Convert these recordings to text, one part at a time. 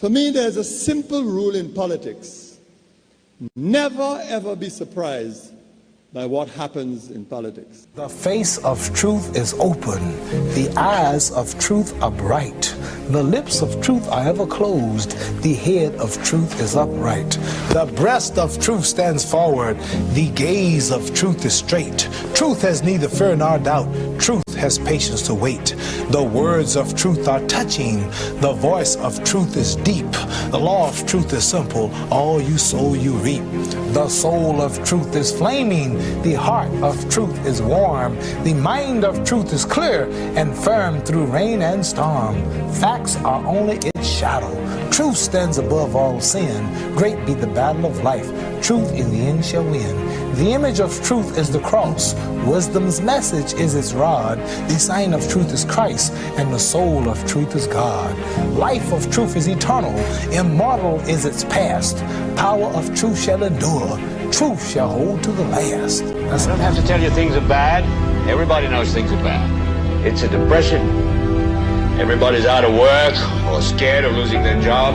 For me, there's a simple rule in politics. Never, ever be surprised by what happens in politics. The face of truth is open. The eyes of truth are bright. The lips of truth are ever closed. The head of truth is upright. The breast of truth stands forward. The gaze of truth is straight. Truth has neither fear nor doubt. Truth has patience to wait. The words of truth are touching. The voice of truth is deep. The law of truth is simple. All you sow, you reap. The soul of truth is flaming. The heart of truth is warm. The mind of truth is clear and firm through rain and storm. Facts are only its shadow. Truth stands above all sin. Great be the battle of life. Truth in the end shall win. The image of truth is the cross. Wisdom's message is its rod. The sign of truth is Christ, and the soul of truth is God. Life of truth is eternal. Immortal is its past. Power of truth shall endure. Truth shall hold to the last. I don't have to tell you things are bad. Everybody knows things are bad. It's a depression. Everybody's out of work or scared of losing their job.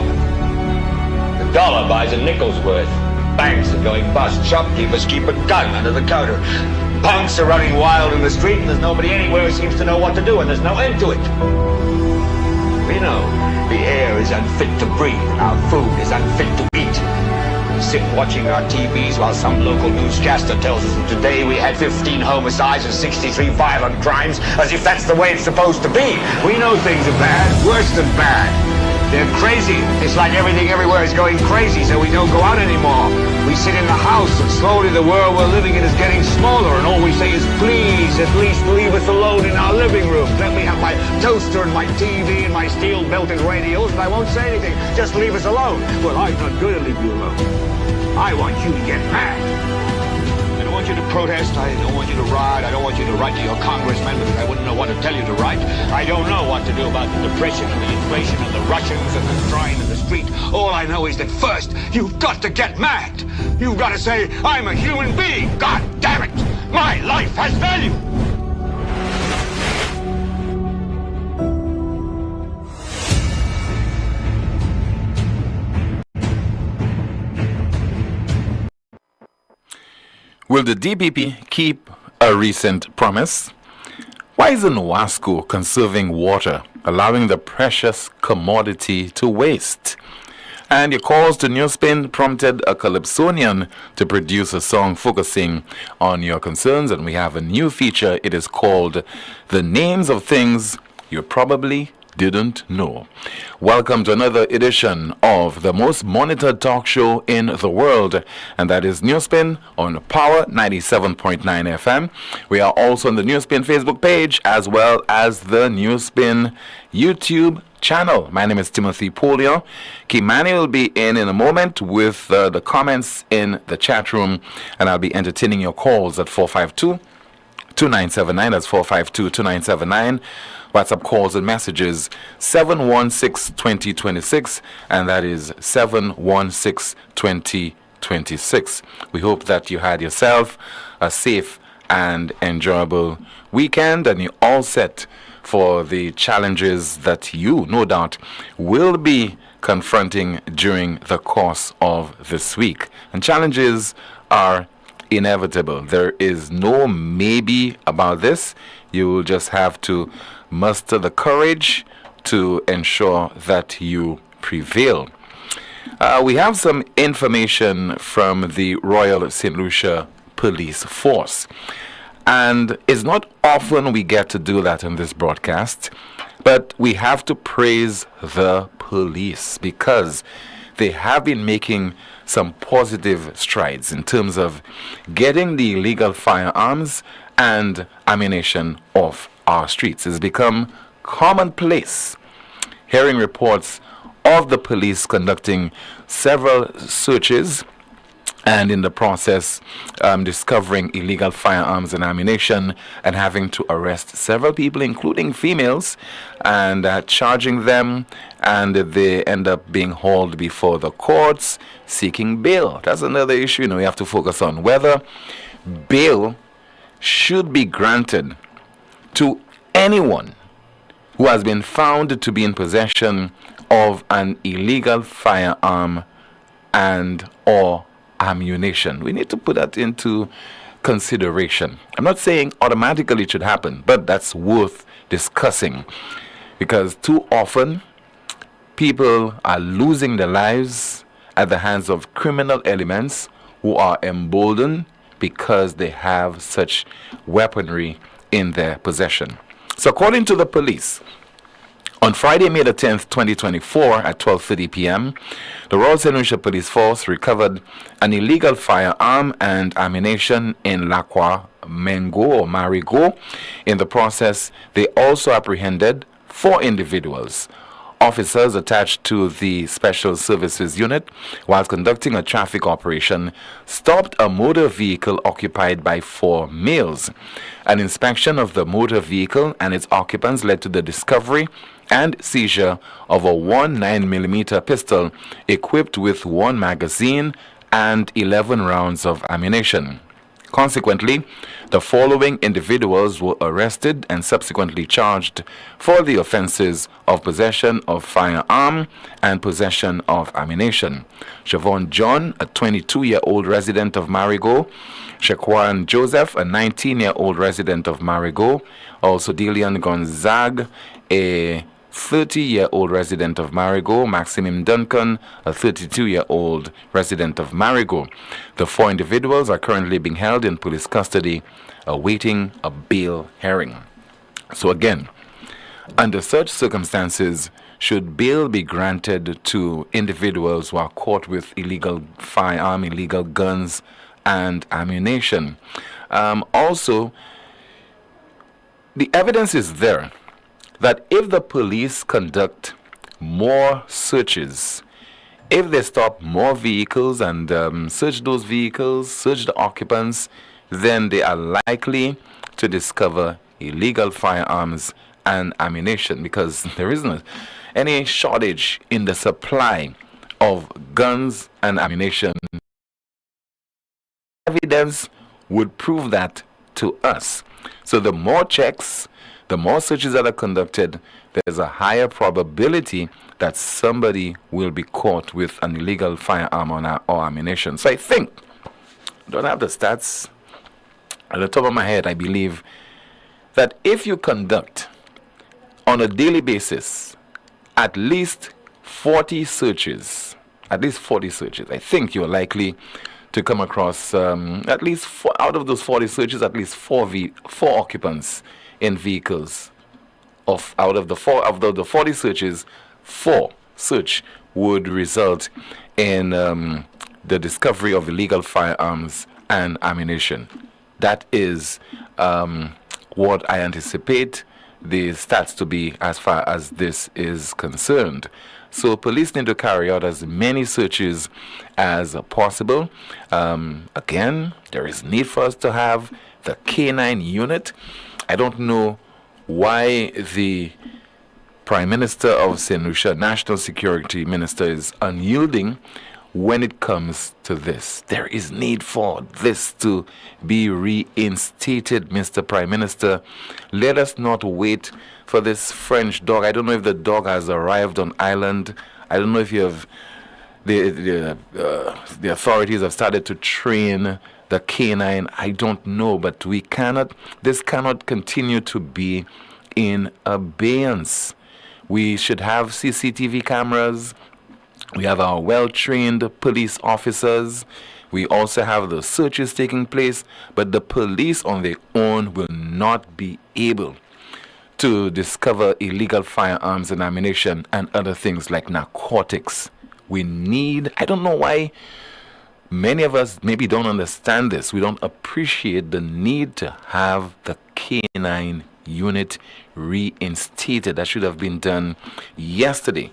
The dollar buys a nickel's worth. Banks are going bust. Shopkeepers keep a gun under the counter. Punks are running wild in the street, and there's nobody anywhere who seems to know what to do, and there's no end to it. We know the air is unfit to breathe, and our food is unfit to eat. We sit watching our TVs while some local newscaster tells us that today we had 15 homicides and 63 violent crimes, as if that's the way it's supposed to be. We know things are bad, worse than bad. They're crazy. It's like everything everywhere is going crazy, so we don't go out anymore. We sit in the house, and slowly the world we're living in is getting smaller, and all we say is, please, at least leave us alone in our living room. Let me have my toaster and my TV and my steel-belted radios, and I won't say anything. Just leave us alone. Well, I'm not going to leave you alone. I want you to get mad. I don't want you to protest. I don't want you to riot. I don't want you to write to your congressman because I wouldn't know what to tell you to write. I don't know what to do about the depression and the inflation and the Russians and the crime in the street. All I know is that first, you've got to get mad. You've got to say, I'm a human being. God damn it. My life has value. Will the DPP keep a recent promise? Why isn't WASCO conserving water, allowing the precious commodity to waste? And your calls to NewsSpin prompted a Calypsonian to produce a song focusing on your concerns, and we have a new feature. It is called The Names of Things You Probably Didn't Know. Welcome to another edition of the most monitored talk show in the world, and that is NewsSpin on Power 97.9 FM. We are also on the NewsSpin Facebook page as well as the NewsSpin YouTube channel. My name is Timothy Poleon. Kimani will be in a moment with the comments in the chat room, and I'll be entertaining your calls at 452-2979. That's 452-2979. WhatsApp calls and messages 716-2026, and that is 716-2026. We hope that you had yourself a safe and enjoyable weekend, and you're all set for the challenges that you, no doubt, will be confronting during the course of this week. And challenges are inevitable. There is no maybe about this. You will just have to muster the courage to ensure that you prevail. We have some information from the Royal St. Lucia Police Force, and it's not often we get to do that in this broadcast, but we have to praise the police because they have been making some positive strides in terms of getting the illegal firearms and ammunition off our streets. It's become commonplace hearing reports of the police conducting several searches and in the process discovering illegal firearms and ammunition and having to arrest several people, including females, and charging them, and they end up being hauled before the courts seeking bail. That's another issue. We have to focus on whether bail should be granted to anyone who has been found to be in possession of an illegal firearm and or ammunition. We need to put that into consideration. I'm not saying automatically it should happen, but that's worth discussing, because too often people are losing their lives at the hands of criminal elements who are emboldened because they have such weaponry in their possession. So according to the police, on Friday, May the 10th, 2024 at 12:30 p.m., the Royal St. Lucia Police Force recovered an illegal firearm and ammunition in Lacroix, Mengo or Marigot. In the process, they also apprehended 4 individuals. Officers attached to the Special Services Unit, while conducting a traffic operation, stopped a motor vehicle occupied by 4 males. An inspection of the motor vehicle and its occupants led to the discovery and seizure of a 9mm pistol equipped with 1 magazine and 11 rounds of ammunition. Consequently, the following individuals were arrested and subsequently charged for the offenses of possession of firearm and possession of ammunition. Siobhan John, a 22-year-old resident of Marigot; Shaquan Joseph, a 19-year-old resident of Marigot; also Delian Gonzague, a 30-year-old resident of Marigot; Maximum Duncan, a 32-year-old resident of Marigot. The 4 individuals are currently being held in police custody, awaiting a bail hearing. So again, under such circumstances, should bail be granted to individuals who are caught with illegal firearm, illegal guns, and ammunition? Also, the evidence is there that if the police conduct more searches, if they stop more vehicles and search those vehicles, search the occupants, then they are likely to discover illegal firearms and ammunition, because there isn't any shortage in the supply of guns and ammunition. Evidence would prove that to us. So the more checks, the more searches that are conducted, there's a higher probability that somebody will be caught with an illegal firearm or ammunition. So I think, I don't have the stats at the top of my head, I believe that if you conduct on a daily basis at least 40 searches, I think you're likely to come across at least 4, out of those 40 searches, at least 4 occupants in vehicles. Out of the 40 searches, 4 search would result in the discovery of illegal firearms and ammunition. That is what I anticipate the stats to be as far as this is concerned. So police need to carry out as many searches as possible. Again, there is need for us to have the K9 unit. I don't know why the Prime Minister of St. Lucia, National Security Minister, is unyielding when it comes to this. There is need for this to be reinstated, Mr. Prime Minister. Let us not wait for this French dog. I don't know if the dog has arrived on island. I don't know if you have the authorities have started to train the K9. I don't know, but this cannot continue to be in abeyance. We should have CCTV cameras. We have our well-trained police officers. We also have the searches taking place, but the police on their own will not be able to discover illegal firearms and ammunition and other things like narcotics. I don't know why many of us maybe don't understand this. We don't appreciate the need to have the K9 unit reinstated. That should have been done yesterday.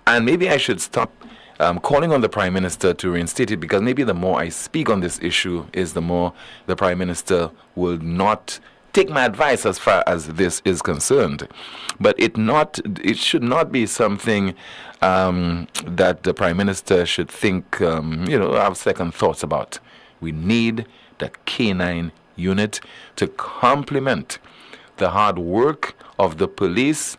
And maybe I should stop calling on the Prime Minister to reinstate it, because maybe the more I speak on this issue is the more the Prime Minister will not take my advice as far as this is concerned. But it should not be something that the Prime Minister should think, have second thoughts about. We need the K9 unit to complement the hard work of the police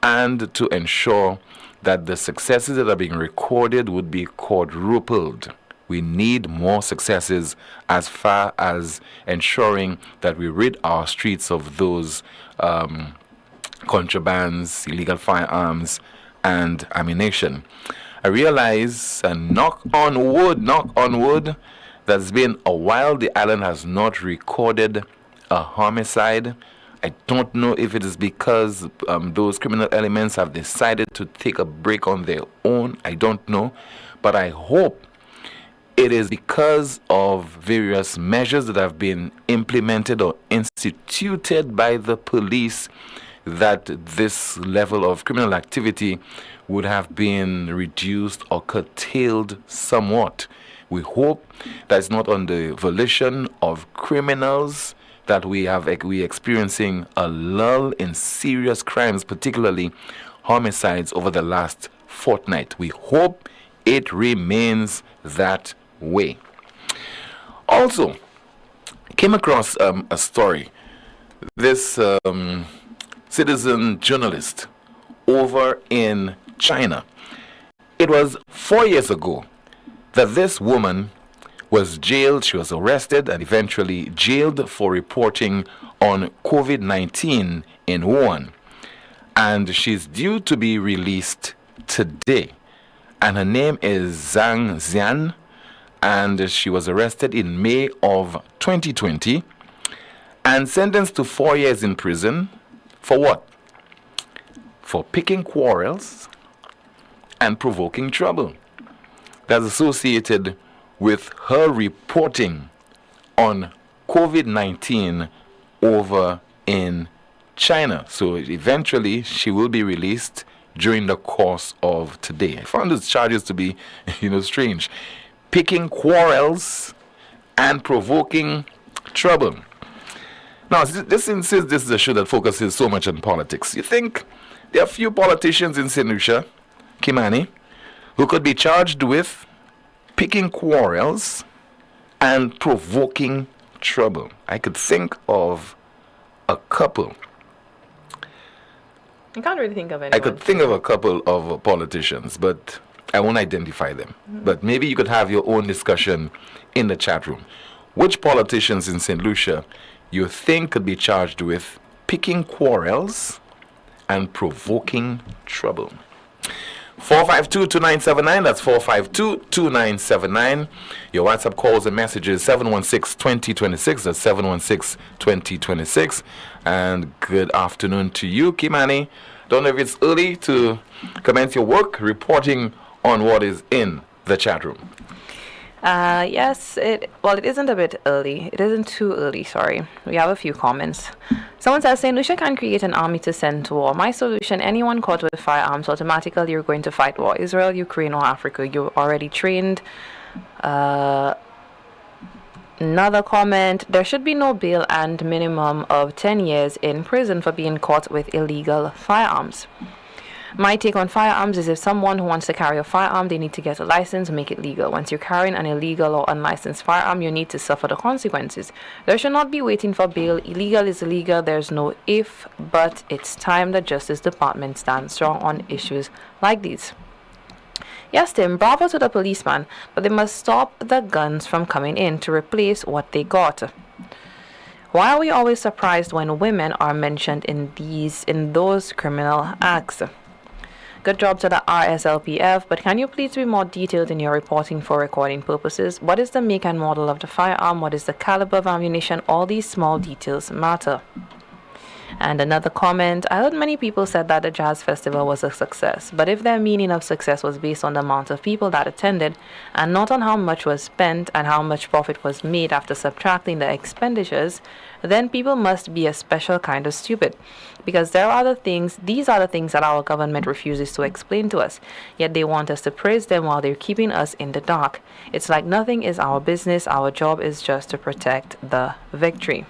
and to ensure that the successes that are being recorded would be quadrupled. We need more successes as far as ensuring that we rid our streets of those contrabands, illegal firearms, and ammunition. I realize, and knock on wood, that it's been a while the island has not recorded a homicide. I don't know if it is because those criminal elements have decided to take a break on their own. I don't know. But I hope it is because of various measures that have been implemented or instituted by the police that this level of criminal activity would have been reduced or curtailed somewhat. We hope that it's not on the volition of criminals that we experiencing a lull in serious crimes, particularly homicides over the last fortnight. We hope it remains that way. Also, came across a story. This citizen journalist over in China. It was 4 years ago that this woman was jailed. She was arrested and eventually jailed for reporting on COVID-19 in Wuhan. And she's due to be released today. And her name is Zhang Xian. And she was arrested in May of 2020 and sentenced to 4 years in prison. For what? For picking quarrels and provoking trouble. That's associated with her reporting on COVID-19 over in China. So eventually she will be released during the course of today. I found these charges to be, strange. Picking quarrels and provoking trouble. Now, since this is a show that focuses so much on politics, you think there are few politicians in St. Lucia, Kimani, who could be charged with picking quarrels and provoking trouble? I could think of a couple. I can't really think of anyone. I could think of a couple of politicians, but I won't identify them. But maybe you could have your own discussion in the chat room. Which politicians in St. Lucia you think could be charged with picking quarrels and provoking trouble? 452-2979, that's 452-2979. Your WhatsApp calls and messages 716-2026, that's 716-2026. And good afternoon to you, Kimani. Don't know if it's early to commence your work reporting on what is in the chat room. Yes, it isn't a bit early. It isn't too early, sorry. We have a few comments. Someone says, St. Lucia can create an army to send to war. My solution, anyone caught with firearms, automatically you're going to fight war. Israel, Ukraine, or Africa. You're already trained. Another comment, there should be no bail and minimum of 10 years in prison for being caught with illegal firearms. My take on firearms is if someone who wants to carry a firearm, they need to get a license, make it legal. Once you're carrying an illegal or unlicensed firearm, you need to suffer the consequences. There should not be waiting for bail. Illegal is illegal. There's no if, but it's time the Justice Department stands strong on issues like these. Yes, Tim, bravo to the policeman, but they must stop the guns from coming in to replace what they got. Why are we always surprised when women are mentioned in those criminal acts? Good job to the RSLPF, but can you please be more detailed in your reporting for recording purposes? What is the make and model of the firearm? What is the caliber of ammunition? All these small details matter. And another comment, I heard many people said that the jazz festival was a success, but if their meaning of success was based on the amount of people that attended and not on how much was spent and how much profit was made after subtracting the expenditures, then people must be a special kind of stupid, because these are the things that our government refuses to explain to us, yet they want us to praise them while they're keeping us in the dark. It's like nothing is our business. Our job is just to protect the victory.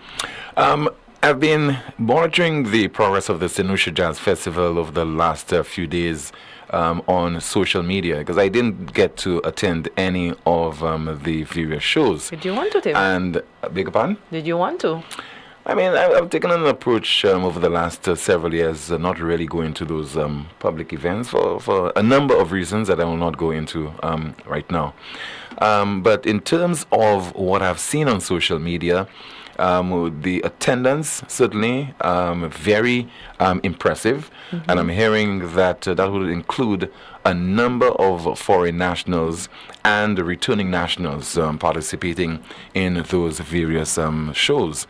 I've been monitoring the progress of the St. Lucia Jazz Festival over the last few days on social media, because I didn't get to attend any of the various shows. Did you want to, Tim? And, beg your pardon? Did you want to? I mean, I've taken an approach over the last several years, not really going to those public events for a number of reasons that I will not go into right now. But in terms of what I've seen on social media, the attendance certainly very impressive, and I'm hearing that that would include a number of foreign nationals and returning nationals participating in those various shows.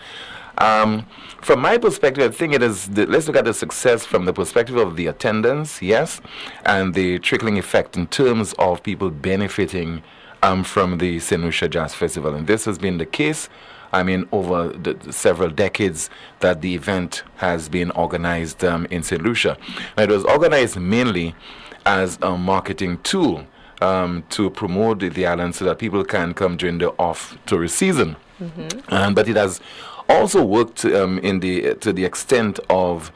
From my perspective, I think it is. Let's look at the success from the perspective of the attendance, yes, and the trickling effect in terms of people benefiting from the St. Lucia Jazz Festival. And this has been the case, I mean, over the several decades that the event has been organized in St. Lucia. Now, it was organized mainly as a marketing tool to promote the island so that people can come during the off-tourist season. But it has also worked to the extent of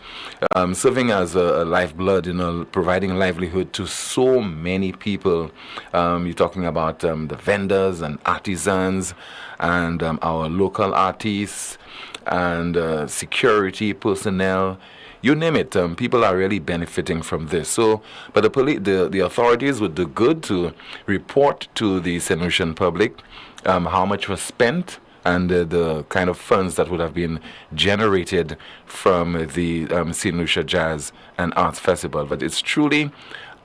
serving as a lifeblood, providing livelihood to so many people. You're talking about the vendors and artisans and our local artists and security personnel. You name it, people are really benefiting from this. So, but the authorities would do good to report to the St. Lucian public how much was spent and the kind of funds that would have been generated from the St. Lucia Jazz and Arts Festival. But it's truly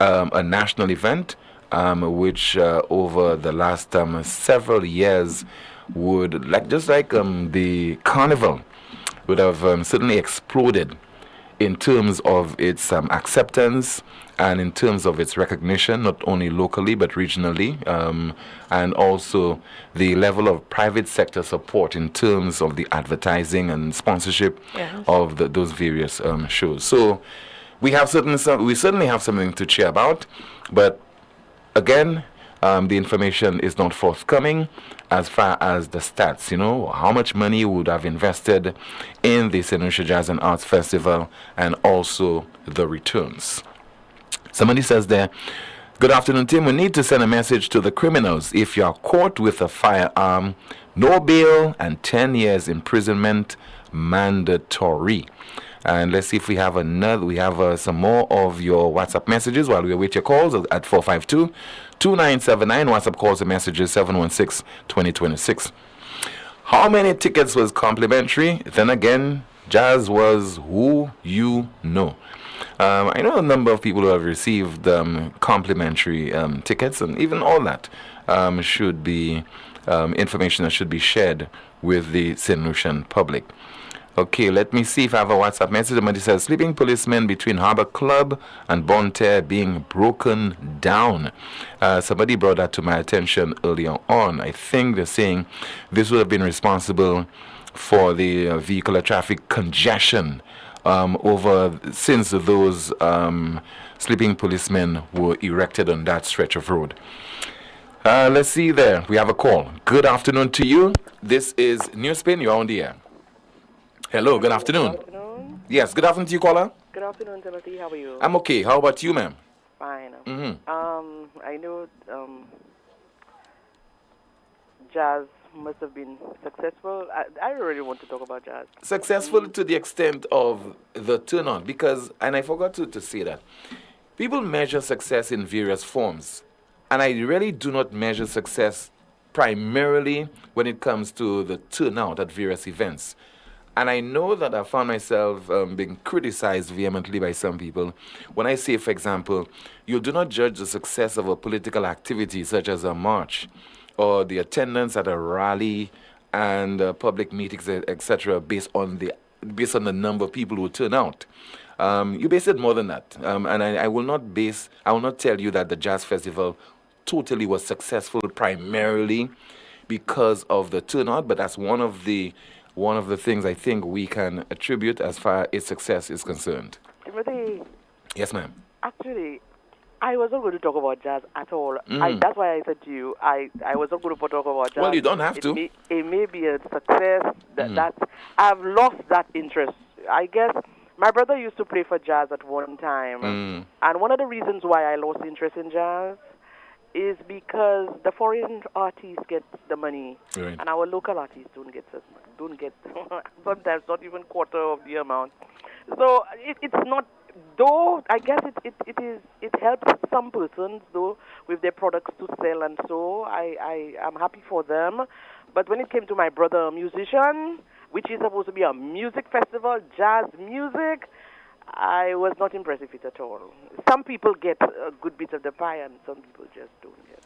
a national event which over the last several years would, just like the carnival, would have certainly exploded in terms of its acceptance and in terms of its recognition, not only locally but regionally, and also the level of private sector support in terms of the advertising and sponsorship of those various shows. So we certainly have something to cheer about, but again, the information is not forthcoming as far as the stats, how much money would have invested in the St. Lucia Jazz and Arts Festival and also the returns. Somebody says there, good afternoon, Tim. We need to send a message to the criminals. If you are caught with a firearm, no bail and 10 years imprisonment mandatory. And let's see if we have some more of your WhatsApp messages while we await your calls at 452-2979. WhatsApp calls and messages 716-2026. How many tickets was complimentary? Then again, jazz was who you know. I know a number of people who have received complimentary tickets, and even all that should be information that should be shared with the St. Lucian public. Okay, let me see if I have a WhatsApp message. Somebody says, sleeping policemen between Harbour Club and Bonterre being broken down. Somebody brought that to my attention earlier on. I think they're saying this would have been responsible for the vehicular traffic congestion since those sleeping policemen were erected on that stretch of road. Let's see there. We have a call. Good afternoon to you. This is NewsSpin. You're on the air. Hello, good afternoon. Good afternoon. Yes, good afternoon to you, caller. Good afternoon, Timothy. How are you? I'm okay. How about you, ma'am? Fine. Mm-hmm. I know jazz must have been successful. I really want to talk about jazz. Successful to the extent of the turnout, and I forgot to say that, people measure success in various forms, and I really do not measure success primarily when it comes to the turnout at various events. And I know that I found myself being criticized vehemently by some people when I say, for example, you do not judge the success of a political activity such as a march or the attendance at a rally and public meetings, etc., based on the number of people who turn out. You base it more than that. And I will not tell you that the Jazz Festival totally was successful primarily because of the turnout, but that's one of the things I think we can attribute as far as its success is concerned. Timothy. Yes, ma'am. Actually, I was not going to talk about jazz at all. That's why I said to you, I was not going to talk about jazz. Well, you don't have to. It may be a success. That I've lost that interest. I guess my brother used to play for jazz at one time. And one of the reasons why I lost interest in jazz is because the foreign artists get the money, Right. and our local artists don't get sometimes not even quarter of the amount. So it's not. Though I guess it helps some persons though with their products to sell, and so I am happy for them. But when it came to my brother, a musician, which is supposed to be a music festival, jazz music, I was not impressed with it at all. Some people get a good bit of the pie, and some people just don't get.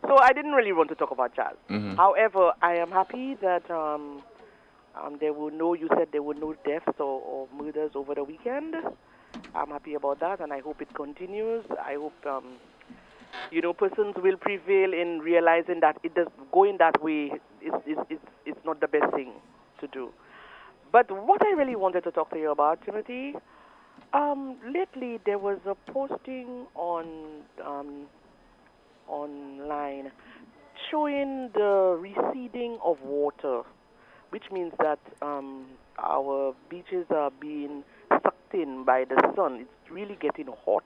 So I didn't really want to talk about jazz. However, I am happy that there were no. You said there were no deaths or murders over the weekend. I'm happy about that, and I hope it continues. I hope persons will prevail in realizing that it does going that way is not the best thing to do. But what I really wanted to talk to you about, Timothy, lately there was a posting online showing the receding of water, which means that our beaches are being sucked in by the sun. It's really getting hot,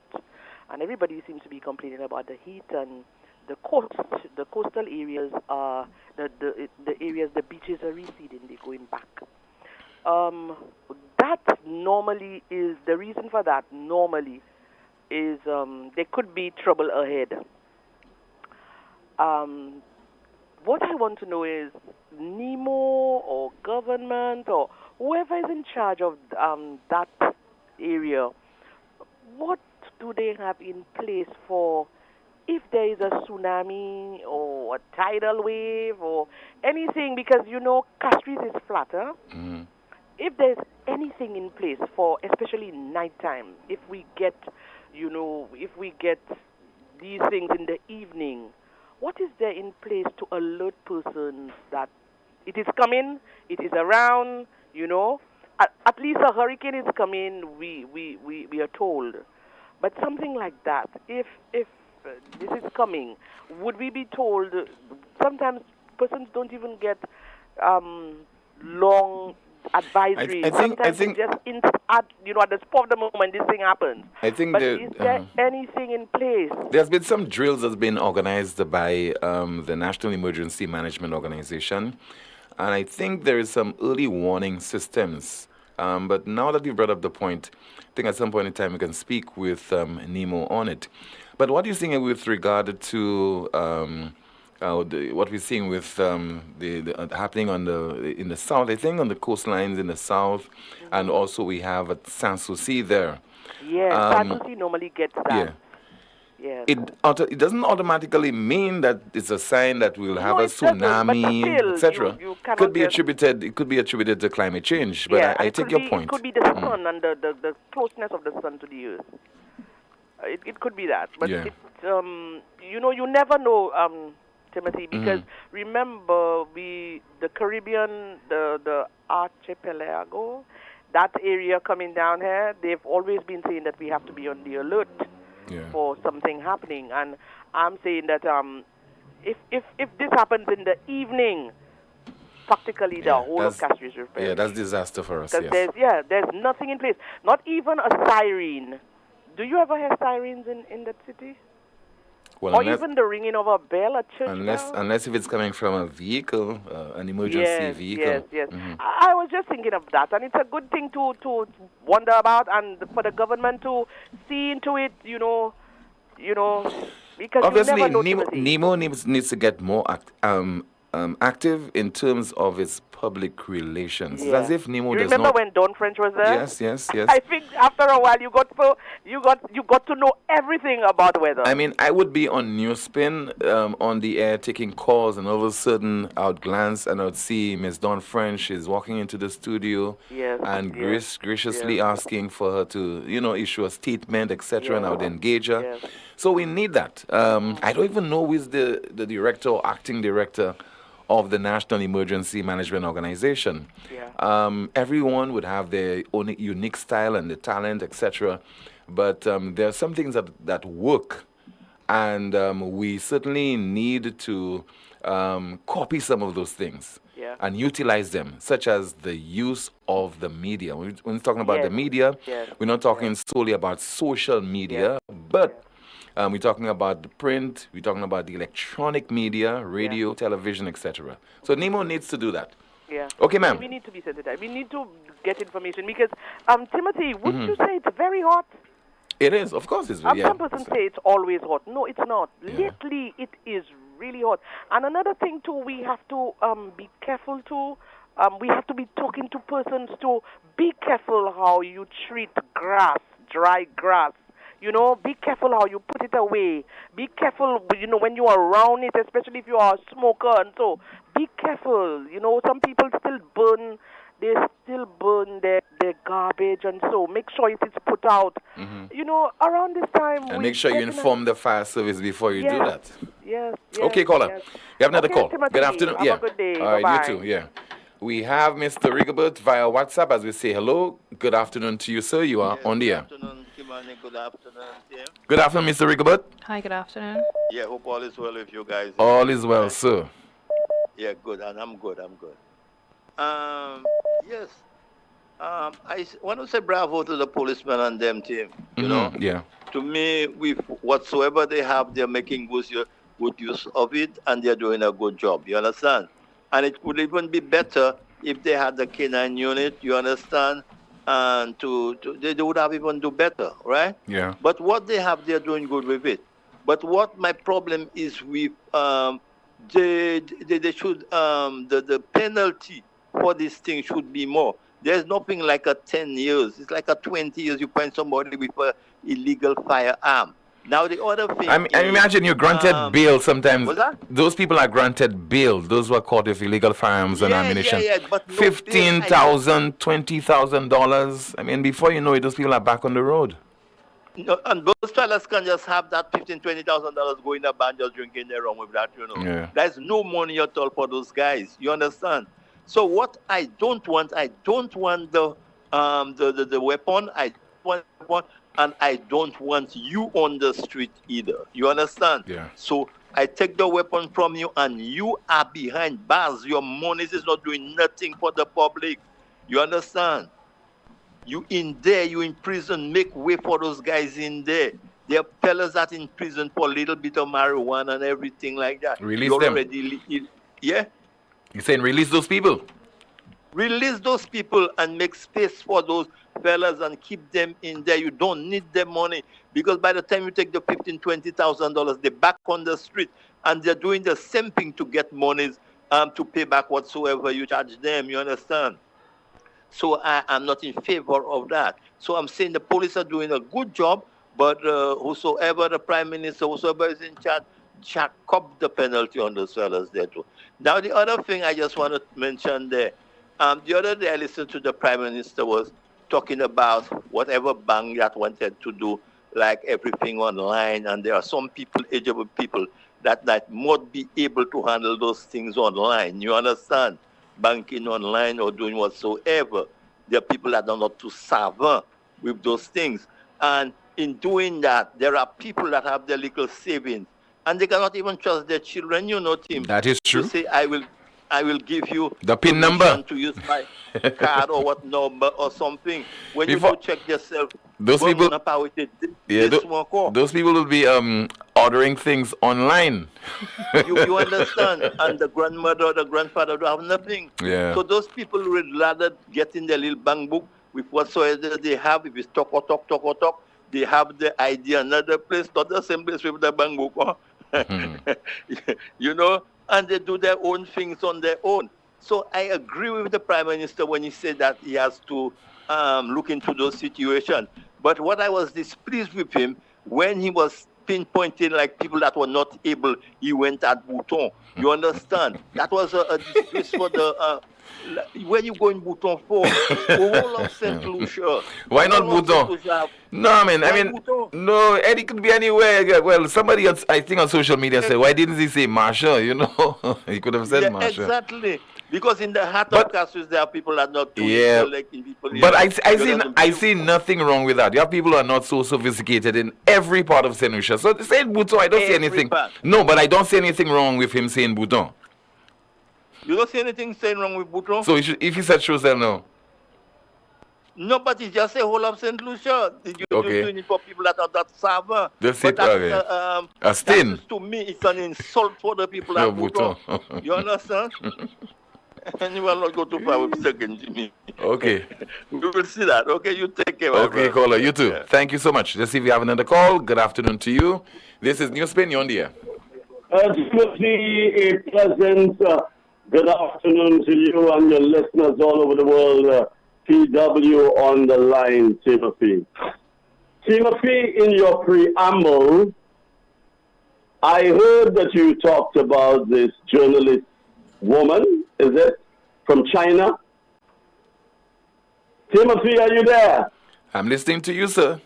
and everybody seems to be complaining about the heat. And the coastal areas are the beaches are receding. They're going back. That normally is the reason for that. Normally, is there could be trouble ahead. What I want to know is NEMO or government or whoever is in charge of that area, what do they have in place for if there is a tsunami or a tidal wave or anything? Because, Castries is flatter. If there's anything in place for, especially nighttime, if we get these things in the evening, what is there in place to alert persons that it is coming, it is around, At least a hurricane is coming, we are told. But something like that, if this is coming, would we be told? Sometimes persons don't even get long advisories. I think just at the spur of the moment this thing happens. But is there anything in place? There's been some drills that's been organized by the National Emergency Management Organization, and I think there is some early warning systems. But now that you brought up the point, I think at some point in time we can speak with NEMO on it. But what are you seeing with regard to what we're seeing with the happening in the south? I think on the coastlines in the south, and also we have at Sanssouci there. Yes, Sanssouci normally gets that. Yeah. Yes. It doesn't automatically mean that it's a sign that we'll have a tsunami, etc. It could be attributed to climate change. But I take your point. It could be the sun and the closeness of the sun to the earth. It could be that, but you never know, Timothy, because remember the Caribbean, the archipelago, that area coming down here, they've always been saying that we have to be on the alert for something happening, and I'm saying that if this happens in the evening, practically the whole of Castries will perish. Yeah, that's disaster for us. Yes. There's nothing in place, not even a siren. Do you ever hear sirens in that city? Well, or even the ringing of a bell at church bell? Unless if it's coming from a vehicle, an emergency vehicle. Yes. I was just thinking of that, and it's a good thing to wonder about, and for the government to see into it, because obviously you never know. NEMO needs to get more active in terms of its public relations. It's as if NEMO does not. Remember when Don French was there? Yes. I think after a while you got to know everything about weather. I mean, I would be on NewsSpin on the air taking calls, and all of a sudden I would glance and I would see Miss Dawn French is walking into the studio and graciously asking for her to, issue a statement, etc., and I would engage her. Yes. So we need that. I don't even know who is the director or acting director of the National Emergency Management Organization. Yeah. Everyone would have their own unique style and the talent, etc. But there are some things that work, and we certainly need to copy some of those things and utilize them, such as the use of the media. When we're talking about the media, we're not talking solely about social media, but We're talking about the print. We're talking about the electronic media, radio, television, etc. So Nemo needs to do that. Yeah. Okay, ma'am. We need to be sensitized. We need to get information because, Timothy, wouldn't you say it's very hot? It is, of course, it's very. Some person say it's always hot. No, it's not. Yeah. Lately, it is really hot. And another thing too, we have to be careful too. We have to be talking to persons to be careful how you treat grass, dry grass. You know, be careful how you put it away. Be careful, you know, when you are around it, especially if you are a smoker and so. Be careful. You know, some people still burn. They still burn their garbage and so. Make sure it is put out. You know, around this time. And make sure you inform the fire service before you do that. Yes. Okay, caller. Yes. You have another Okay, call. Timothy, Good afternoon. have Yeah. a good day. All right, Bye-bye. you too. Yeah. We have Mr. Rigobert via WhatsApp as we say hello. Good afternoon to you, sir. You are on the air. Good afternoon, Kimani. Good afternoon, Tim. Good afternoon, Mr. Rigobert. Hi, good afternoon. Yeah, hope all is well with you guys. All is well, sir. Yeah, good, and I'm good. Yes. I want to say bravo to the policemen and them team. You know, Yeah. to me, with whatsoever they have, they're making good use of it, and they're doing a good job. You understand? And it would even be better if they had the K9 unit. You understand? And they would have even do better, right? Yeah. But what they have, they're doing good with it. But what my problem is with they should the penalty for this thing should be more. There's nothing like a 10 years. It's like a 20 years you find somebody with an illegal firearm. Now the other thing I imagine you're granted bail sometimes. What's that? Those people are granted bail. Those who are caught with illegal firearms and ammunition. But no $15,000, $20,000. I mean, before you know it, those people are back on the road. No, and those fellas can just have that $15,000-$20,000 go in the bank just drinking their rum with that, you know. Yeah. There's no money at all for those guys. You understand? So what I don't want the weapon. I don't want, and I don't want you on the street either. You understand? Yeah. So I take the weapon from you, and you are behind bars. Your money is not doing nothing for the public. You understand? You in there, you in prison, make way for those guys in there. There are fellas that in prison for a little bit of marijuana and everything like that. Release You're them. already, yeah? You're saying release those people? Release those people and make space for those fellas and keep them in there. You don't need their money because by the time you take the $15,000-$20,000, they're back on the street and they're doing the same thing to get monies to pay back whatsoever you charge them. You understand? So I'm not in favor of that. So I'm saying the police are doing a good job, but whosoever the prime minister, whosoever is in charge, jack up the penalty on those fellas there too. Now the other thing I just want to mention there, the other day I listened to the prime minister was talking about whatever bank that wanted to do like everything online, and there are some people, eligible people, that might be able to handle those things online. You understand? Banking online or doing whatsoever. There are people that are not too savant with those things. And in doing that, there are people that have their little savings and they cannot even trust their children, you know, Tim. That is true. To say, I will give you the PIN number to use my card or what number or something. When Before, you go check yourself, those people, those people will be ordering things online. you understand? And the grandmother or the grandfather don't have nothing. Yeah. So those people would rather get in their little bank book with whatsoever they have. If it's talk, they have the idea another place, not the same place with the bank book. Huh? You know, and they do their own things on their own. So I agree with the Prime Minister when he said that he has to look into those situations. But what I was displeased with him, when he was pinpointing like people that were not able, he went at Bouton. You understand? That was a disgrace for the... where you go in Bouton for? All of St. Lucia. Why not Bouton? No, I mean, no, Eddie could be anywhere. Well, somebody else, I think on social media said, why didn't he say Marshall? You know, he could have said Marshall. Exactly. Because in the heart of Cassius, there are people that are not too electing people. But I see nothing wrong with that. You have people who are not so sophisticated in every part of St. Lucia. So saying Bouton, I don't see anything. No, but I don't see anything wrong with him saying Bouton. You don't see anything saying wrong with Bouton? So if he said Choiseul, no. Nobody just say whole of St. Lucia. You're Okay. doing it for people that are that savant. That's But it, that, okay. A stin. that is, to me, it's an insult for the people No, that vote Bhutto. off. You understand? And you will not go too far with second Jimmy. Okay. We will see that. Okay, you take care. my Okay, brother. caller, you too. Yeah. Thank you so much. Let's see if we have another call. Good afternoon to you. This is NewsSpin, you're on the air. Timothy, a pleasant good afternoon to you and your listeners all over the world. PW on the line, Timothy. Timothy, in your preamble, I heard that you talked about this journalist woman, is it, from China? Timothy, are you there? I'm listening to you, sir.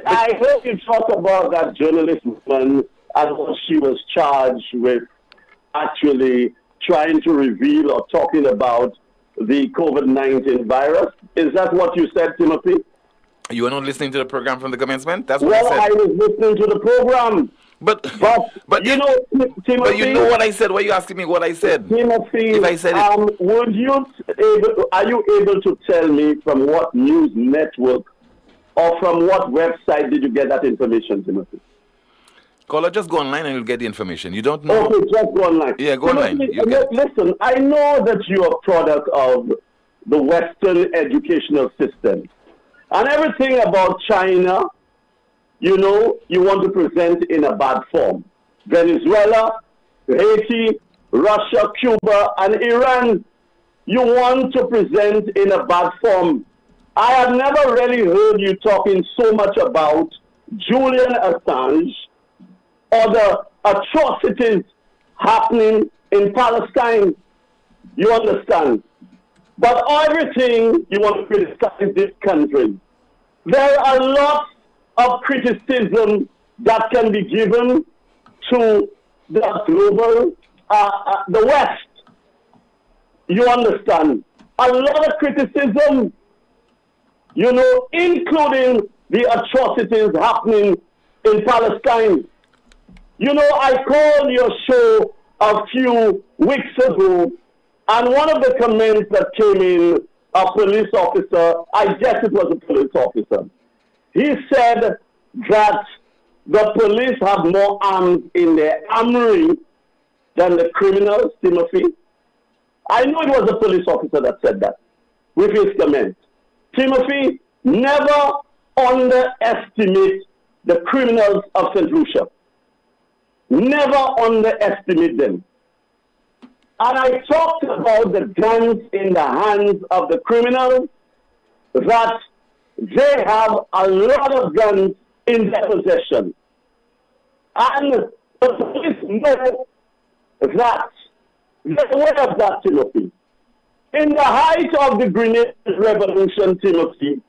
I heard you talk about that journalist woman and what she was charged with actually trying to reveal or talking about the COVID-19 virus. Is that what you said, Timothy? You were not listening to the program from the commencement? That's what Well, I I said. was listening to the program. But you know, Timothy, but you know what I said. Why are you asking me what I said? Timothy, If I said it, are you able to tell me from what news network or from what website did you get that information, Timothy? caller, just go online and you'll get the information. You don't know. Okay, just go online. Yeah, go online. Timothy, You get it. listen, I know that you are a product of the Western educational system. And everything about China, you know, you want to present in a bad form. Venezuela, Haiti, Russia, Cuba, and Iran, you want to present in a bad form. I have never really heard you talking so much about Julian Assange or the atrocities happening in Palestine. You understand? But everything you want to criticize this country. There are lots of criticism that can be given to the global, the West. You understand? A lot of criticism, you know, including the atrocities happening in Palestine. You know, I called your show a few weeks ago, and one of the comments that came in, a police officer, I guess it was a police officer, he said that the police have more arms in their armory than the criminals, Timothy. I know it was a police officer that said that with his comment. Timothy, never underestimate the criminals of St. Lucia. Never underestimate them. And I talked about the guns in the hands of the criminals, that they have a lot of guns in their possession. And the police know that, they're aware of that, Timothy. In the height of the Grenade Revolution, Timothy,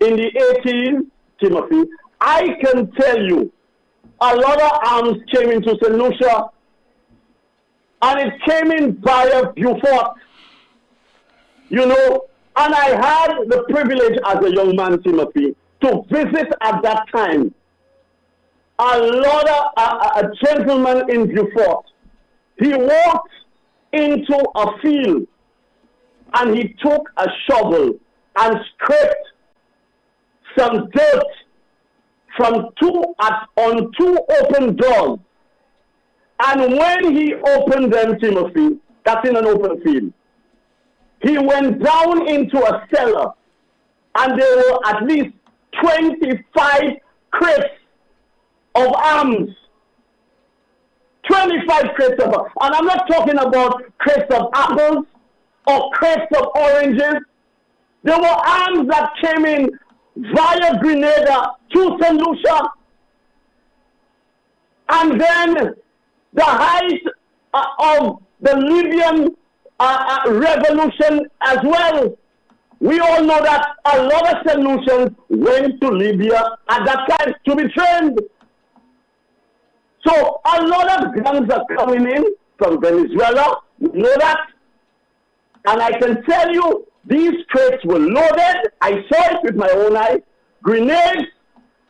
in the 80s, Timothy, I can tell you, a lot of arms came into St. Lucia, and it came in via Beaufort, you know, and I had the privilege as a young man, Timothy, to visit at that time a gentleman in Beaufort. He walked into a field and he took a shovel and scraped some dirt from on two open doors. And when he opened them, Timothy, that's in an open field, he went down into a cellar, and there were at least 25 crates of arms. 25 crates of arms. And I'm not talking about crates of apples or crates of oranges. There were arms that came in via Grenada to St. Lucia. And then the height of the Libyan revolution as well. We all know that a lot of St. Lucians went to Libya at that time to be trained. So a lot of guns are coming in from Venezuela. We know that. And I can tell you, these crates were loaded. I saw it with my own eyes. Grenades,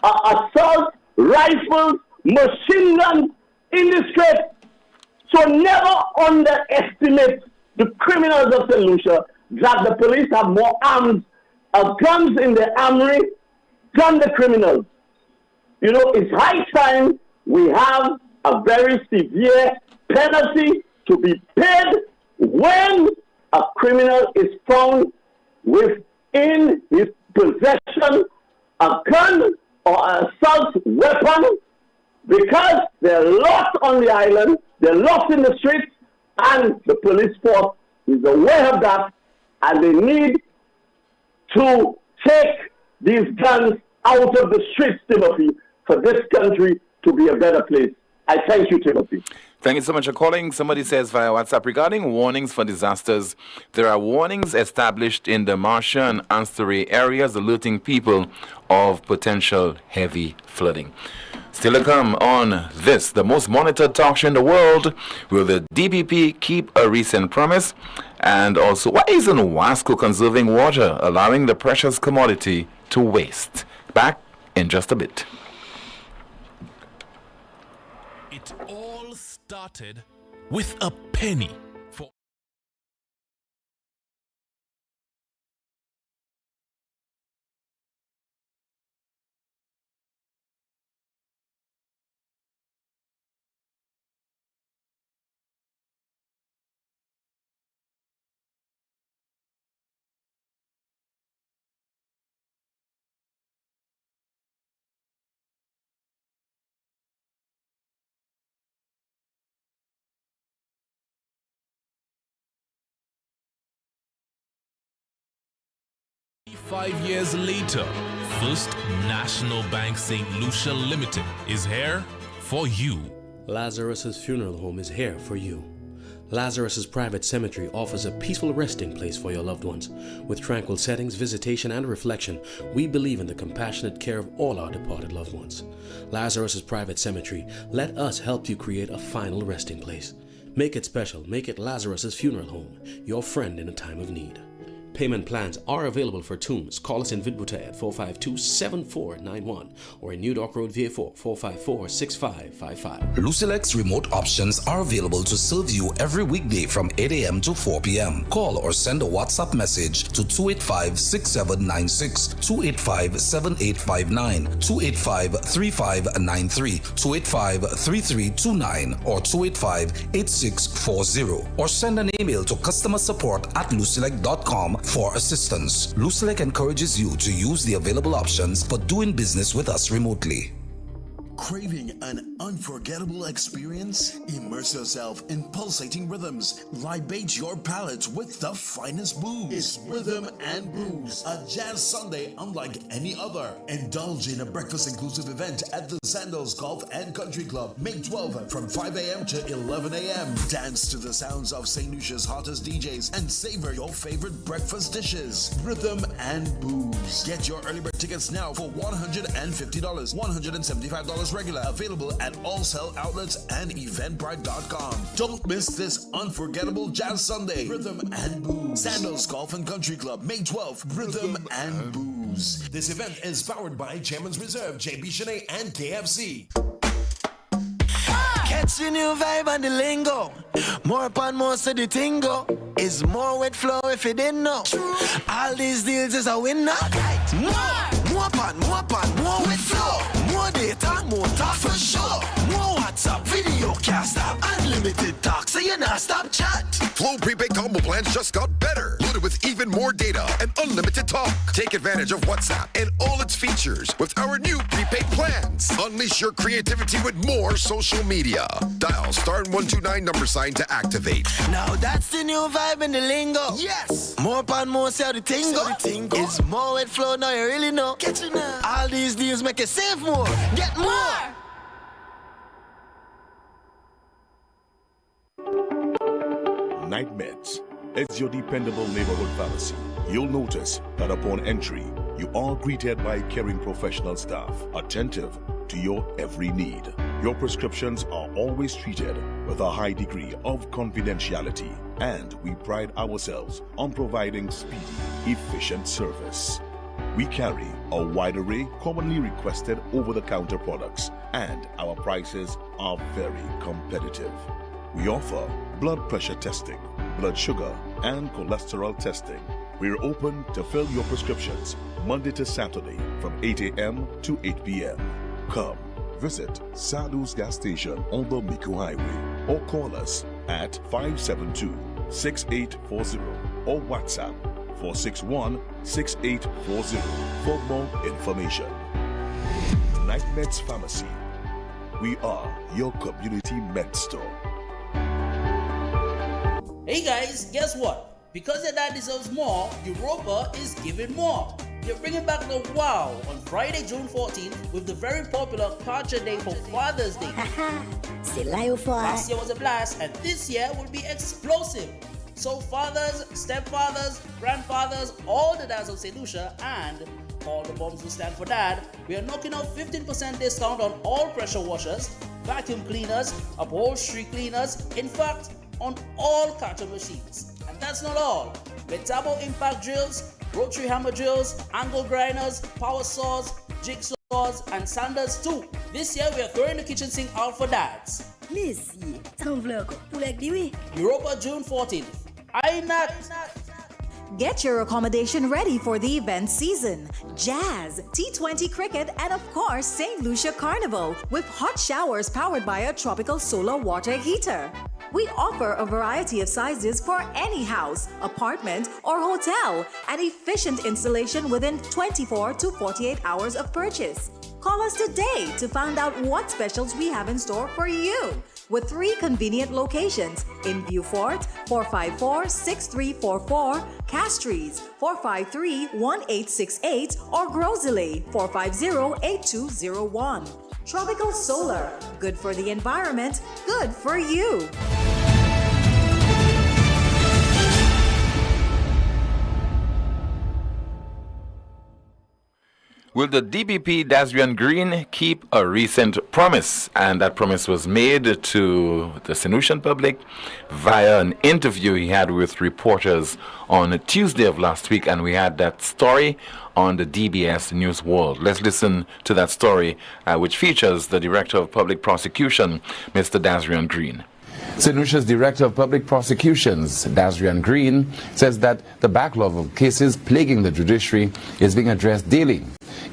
assault rifles, machine guns in this crate. So never underestimate the criminals of St. Lucia, that the police have more arms guns in the armory, gun the criminals. You know, it's high time we have a very severe penalty to be paid when a criminal is found within his possession a gun or an assault weapon, because they're lost on the island, they're lost in the streets, and the police force is aware of that, and they need to take these guns out of the streets, Timothy, for this country to be a better place. I thank you, Timothy. Thank you so much for calling. Somebody says via WhatsApp, regarding warnings for disasters, there are warnings established in the Marcia and Anstey areas alerting people of potential heavy flooding. Still to come on this, the most monitored talk show in the world. Will the DPP keep a recent promise? And also, why isn't Wasco conserving water, allowing the precious commodity to waste? Back in just a bit. It all started with a penny. For 5 years later, First National Bank St. Lucia Limited is here for you. Lazarus's Funeral Home is here for you. Lazarus's Private Cemetery offers a peaceful resting place for your loved ones. With tranquil settings, visitation, and reflection, we believe in the compassionate care of all our departed loved ones. Lazarus's Private Cemetery, let us help you create a final resting place. Make it special. Make it Lazarus's Funeral Home, your friend in a time of need. Payment plans are available for tombs. Call us in Vidbuta at 452-7491 or in New Dock Road, VA4, 454-6555. Lucilex remote options are available to serve you every weekday from 8 a.m. to 4 p.m. Call or send a WhatsApp message to 285-6796, 285-7859, 285-3593, 285-3329, or 285-8640, or send an email to customersupport@lucilec.com for assistance. Lucilec encourages you to use the available options for doing business with us remotely. Craving an unforgettable experience? Immerse yourself in pulsating rhythms. Libate your palate with the finest booze. It's Rhythm and Booze, a jazz Sunday unlike any other. Indulge in a breakfast-inclusive event at the Sandals Golf and Country Club, May 12th from 5 a.m. to 11 a.m. Dance to the sounds of St. Lucia's hottest DJs and savor your favorite breakfast dishes. Rhythm and Booze. Get your early bird tickets now for $150, $175 regular, available at all sell outlets and eventbrite.com. Don't miss this unforgettable jazz Sunday. Rhythm and Booze. Sandals Golf and Country Club, May 12th. Rhythm and Booze. This event is powered by Chairman's Reserve, JB Shanae, and KFC. Catch the new vibe and the lingo. More upon more, so the tingo is more with flow if you didn't know. All these deals is a winner. More upon more with flow. More data, more talk for sure. More WhatsApp, video, cast app, unlimited talk, so you not stop chat. Flow prepaid combo plans just got better. Loaded with even more data and unlimited talk. Take advantage of WhatsApp and all its features with our new prepaid plans. Unleash your creativity with more social media. Dial *129 $ to activate. Now that's the new vibe in the lingo. Yes. More upon more, so the tingo. It's more with flow, now you really know. Get you now. All these deals make you save more. Get more. Night Meds is your dependable neighborhood pharmacy. You'll notice that upon entry, you are greeted by caring professional staff, attentive to your every need. Your prescriptions are always treated with a high degree of confidentiality, and we pride ourselves on providing speedy, efficient service. We carry a wide array commonly requested over-the-counter products, and our prices are very competitive. We offer blood pressure testing, blood sugar and cholesterol testing, We're open to fill your prescriptions Monday to Saturday from 8 a.m. to 8 p.m. Come, visit Sadhu's gas station on the Miku Highway or call us at 572-6840 or WhatsApp 461-6840 for more information. Night Meds Pharmacy. We are your community med store. Hey guys, guess what? Because your dad deserves more, Europa is giving more. They're bringing back the wow on Friday, June 14th with the very popular Culture Day for Father's Day. Last year was a blast and this year will be explosive. So fathers, stepfathers, grandfathers, all the dads of St. Lucia and all the moms who stand for dad, we are knocking out 15% discount on all pressure washers, vacuum cleaners, upholstery cleaners, in fact, on all carton machines. And that's not all. Metabo impact drills, rotary hammer drills, angle grinders, power saws, jigsaws, and sanders too. This year we are throwing the kitchen sink out for dads. Europa June 14th. Get your accommodation ready for the event season. Jazz, T20 cricket, and of course, St. Lucia Carnival with hot showers powered by a tropical solar water heater. We offer a variety of sizes for any house, apartment, or hotel, and efficient installation within 24 to 48 hours of purchase. Call us today to find out what specials we have in store for you. With 3 convenient locations in Beaufort, 454-6344, Castries, 453-1868, or Grosley, 450-8201. Tropical Solar, good for the environment, good for you. Will the DPP Dasrian Green keep a recent promise? And that promise was made to the St. Lucian public via an interview he had with reporters on Tuesday of last week. And we had that story on the DBS News World. Let's listen to that story, which features the Director of Public Prosecution, Mr. Dasrian Green. St. Lucia's Director of Public Prosecutions, Dasrian Green, says that the backlog of cases plaguing the judiciary is being addressed daily.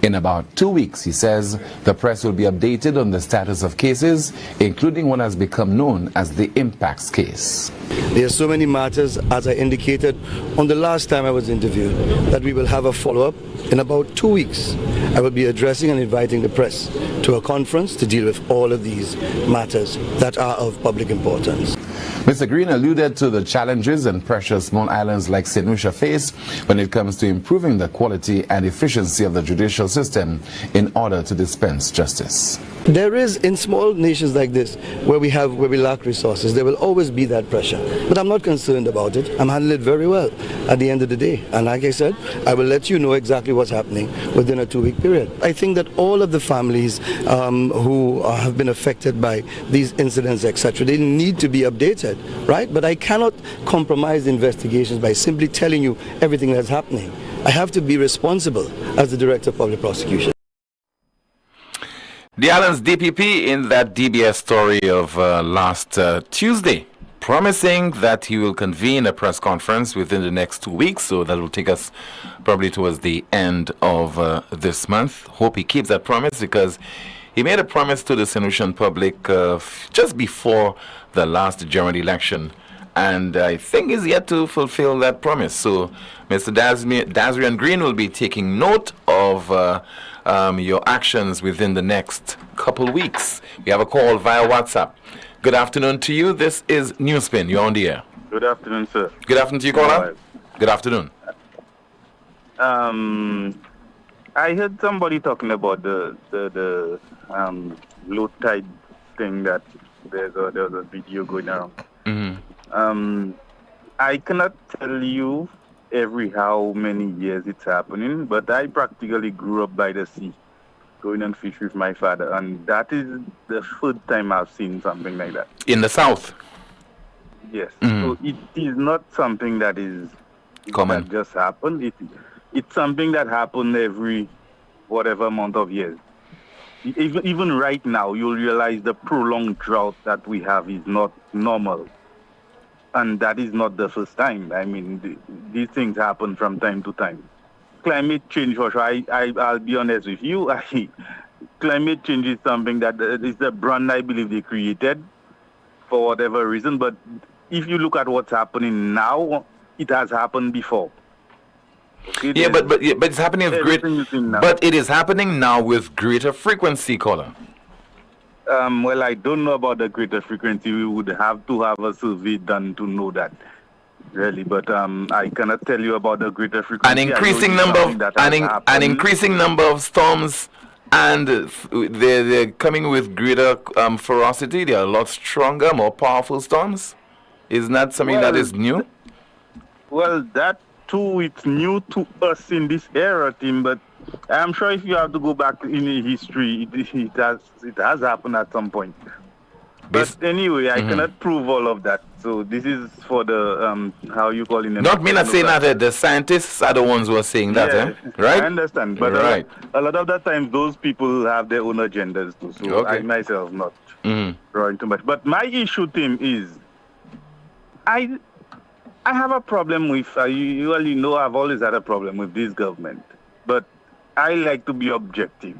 In about 2 weeks, he says, the press will be updated on the status of cases, including what has become known as the Impacts case. There are so many matters, as I indicated on the last time I was interviewed, that we will have a follow-up in about 2 weeks. I will be addressing and inviting the press to a conference to deal with all of these matters that are of public importance. Mr. Green alluded to the challenges and pressures small islands like St. Lucia face when it comes to improving the quality and efficiency of the judicial system in order to dispense justice. There is, in small nations like this, where we lack resources, there will always be that pressure. But I'm not concerned about it. I'm handling it very well at the end of the day. And like I said, I will let you know exactly what's happening within a 2-week period. I think that all of the families who have been affected by these incidents, etc., they need to be updated, right? But I cannot compromise investigations by simply telling you everything that's happening. I have to be responsible as the Director of Public Prosecution. The island's DPP in that DBS story of last Tuesday, promising that he will convene a press conference within the next 2 weeks, so that will take us probably towards the end of this month. Hope he keeps that promise, because he made a promise to the St. Lucian public just before the last general election, and I think he's yet to fulfill that promise. So Mr. Dasrian Green will be taking note of your actions within the next couple weeks. We have a call via WhatsApp. Good afternoon to you. This is NewsSpin. You're on the air. Good afternoon, sir. Good afternoon to you, caller. Good afternoon. I heard somebody talking about the low tide thing, that there's a video going around. Mm-hmm. I cannot tell you every how many years it's happening, but I practically grew up by the sea, going and fish with my father, and that is the first time I've seen something like that. In the south? Yes. So it is not something that is common. That just happened. It's something that happened every whatever month of years. Even right now, you'll realize the prolonged drought that we have is not normal. And that is not the first time. I mean, these things happen from time to time. Climate change, for sure, I'll be honest with you, climate change is something that is the brand I believe they created for whatever reason. But if you look at what's happening now, it has happened before. Okay, yeah, but it's happening with but it is happening now with greater frequency, caller. Well, I don't know about the greater frequency. We would have to have a survey done to know that, really. But I cannot tell you about the greater frequency. An increasing number of storms, and they're coming with greater ferocity. They are a lot stronger, more powerful storms. Isn't that something that is new? Well, that too, it's new to us in this era, Tim. But I'm sure if you have to go back in history, it has happened at some point. But anyway, I cannot prove all of that. So this is for the how you call it? Not me not saying that. The scientists are the ones who are saying that, right? I understand, but right. A lot of the times those people have their own agendas too. So I myself not drawing too much. But my issue, Tim, is I have a problem with. You already know I've always had a problem with this government, but I like to be objective.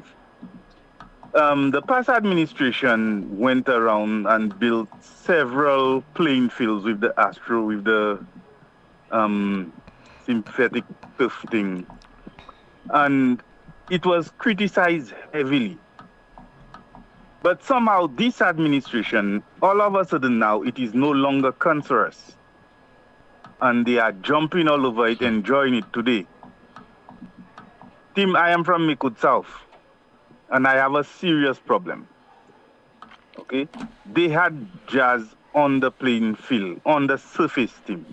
The past administration went around and built several playing fields with the Astro, with the synthetic turf thing, and it was criticized heavily. But somehow this administration, all of a sudden now, it is no longer cancerous. And they are jumping all over it, enjoying it today. Tim, I am from Mikud South, and I have a serious problem. Okay? They had Jazz on the playing field, on the surface, Tim.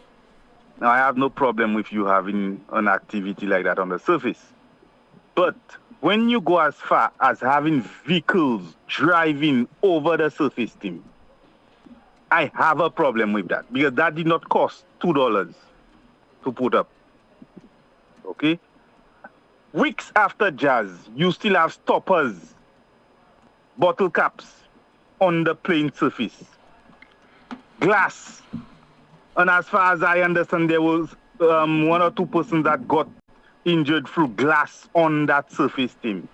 Now, I have no problem with you having an activity like that on the surface. But when you go as far as having vehicles driving over the surface, Tim, I have a problem with that, because that did not cost $2 to put up. Okay? Weeks after Jazz, you still have stoppers, bottle caps on the plane surface, glass. And as far as I understand, there was 1 or 2 persons that got injured through glass on that surface, Tim.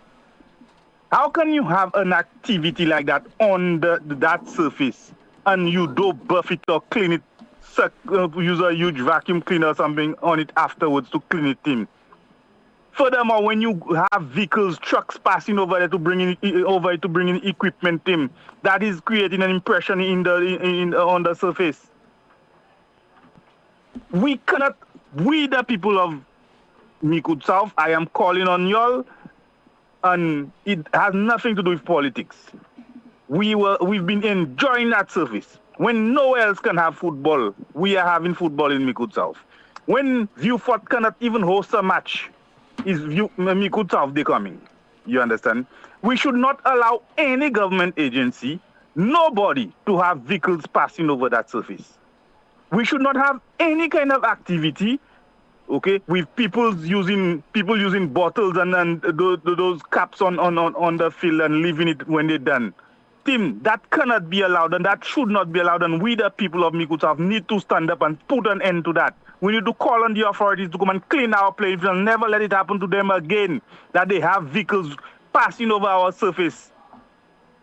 How can you have an activity like that on that surface and you don't buff it or clean it, use a huge vacuum cleaner or something on it afterwards to clean it, Tim? Furthermore, when you have vehicles, trucks passing over there to bring in equipment, Tim, that is creating an impression on the surface. We cannot, we the people of Mikud South, I am calling on y'all, and it has nothing to do with politics. We've been enjoying that surface. When no else can have football, we are having football in Mikud South. When Viewfort cannot even host a match, is Mikud South they coming? You understand? We should not allow any government agency, nobody, to have vehicles passing over that surface. We should not have any kind of activity, okay, with people using bottles and those caps on the field and leaving it when they're done. Tim, that cannot be allowed, and that should not be allowed, and we the people of Mikud South need to stand up and put an end to that. We need to call on the authorities to come and clean our playing field and never let it happen to them again, that they have vehicles passing over our surface.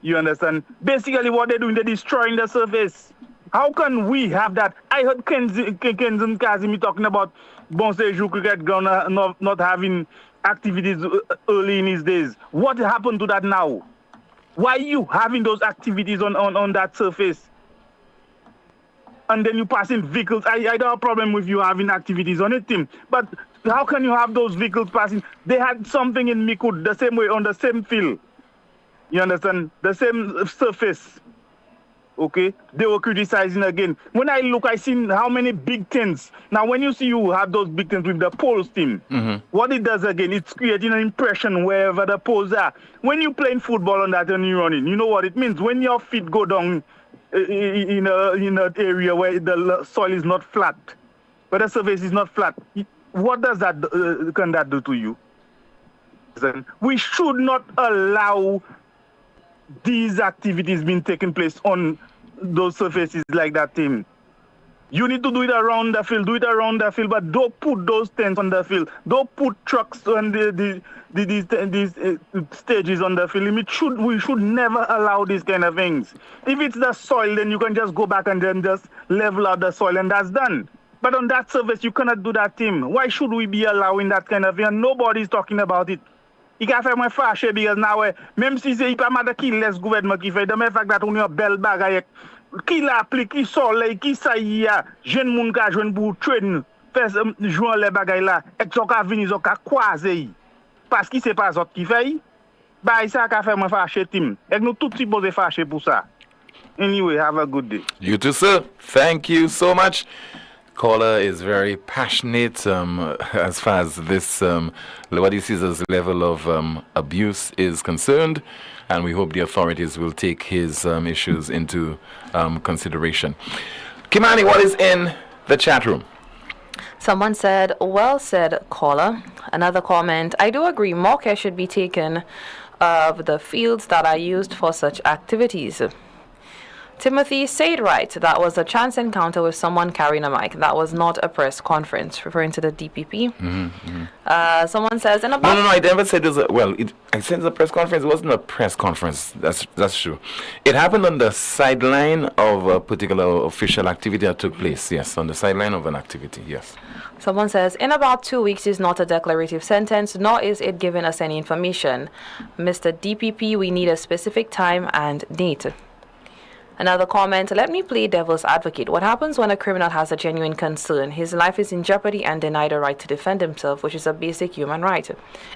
You understand? Basically what they're doing, they're destroying the surface. How can we have that? I heard Kenzen Kazimi talking about Bon Sejour Cricket Ground not having activities early in his days. What happened to that now? Why are you having those activities on that surface? And then you pass in vehicles. I don't have a problem with you having activities on it, Tim. But how can you have those vehicles passing? They had something in Mikud the same way on the same field. You understand? The same surface. Okay? They were criticizing again. When I look, I see how many big tents. Now, when you have those big tents with the poles, Tim, what it does again, it's creating an impression wherever the poles are. When you playing football on that and you run in, you know what it means? When your feet go down in an area where the soil is not flat, where the surface is not flat, what does that can that do to you? We should not allow these activities being taken place on those surfaces like that, Tim. You need to do it around the field. Do it around the field, but don't put those tents on the field. Don't put trucks on these stages on the field. We should never allow these kind of things. If it's the soil, then you can just go back and then just level out the soil, and that's done. But on that surface, you cannot do that, Tim. Why should we be allowing that kind of thing? And nobody's talking about it. Il a fait moins fâché because now, même si c'est pas mal de qui laisse gouvernement qui fait, de même fait que on a belle bagaille, qui l'applique, qui soleil, qui ça y a, jeune moun ka jeune pour train, faire jouer les bagailles là, et qu'on ka venir, qu'on ka croiser. Parce que c'est pas autres qui fait, bah ça a fait moins fâché, Tim. Et nous tout supposé fâché pour ça. Anyway, have a good day. You too, sir. Thank you so much. Caller is very passionate as far as this, what he sees as level of abuse is concerned, and we hope the authorities will take his issues into consideration. Kimani, what is in the chat room? Someone said, well said, caller. Another comment, I do agree, more care should be taken of the fields that are used for such activities. Timothy, say it right. That was a chance encounter with someone carrying a mic. That was not a press conference, referring to the DPP. Someone says, No, I never said it was I said it's a press conference. It wasn't a press conference. That's true. It happened on the sideline of a particular official activity that took place. Yes, on the sideline of an activity. Yes. Someone says, in about 2 weeks is not a declarative sentence, nor is it giving us any information. Mr. DPP, we need a specific time and date. Another comment, let me play devil's advocate. What happens when a criminal has a genuine concern? His life is in jeopardy and denied a right to defend himself, which is a basic human right,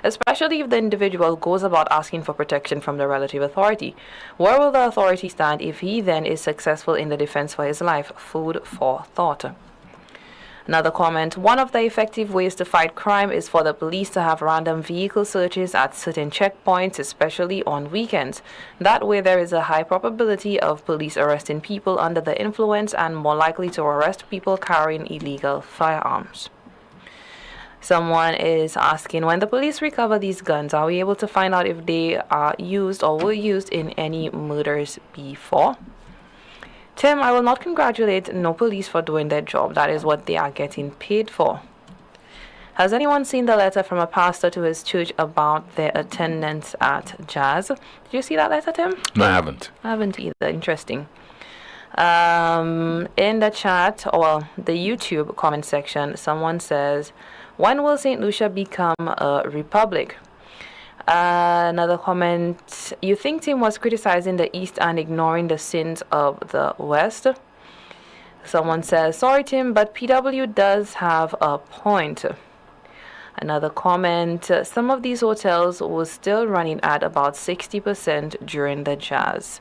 especially if the individual goes about asking for protection from the relative authority. Where will the authority stand if he then is successful in the defense for his life? Food for thought. Another comment, one of the effective ways to fight crime is for the police to have random vehicle searches at certain checkpoints, especially on weekends. That way there is a high probability of police arresting people under the influence and more likely to arrest people carrying illegal firearms. Someone is asking, when the police recover these guns, are we able to find out if they are used or were used in any murders before? Tim, I will not congratulate no police for doing their job. That is what they are getting paid for. Has anyone seen the letter from a pastor to his church about their attendance at Jazz? Did you see that letter, Tim? No, I haven't. I haven't either. Interesting. In the chat, or the YouTube comment section, someone says, when will St. Lucia become a republic? Another comment, you think Tim was criticizing the East and ignoring the sins of the West? Someone says, sorry Tim, but PW does have a point. Another comment, some of these hotels were still running at about 60% during the Jazz.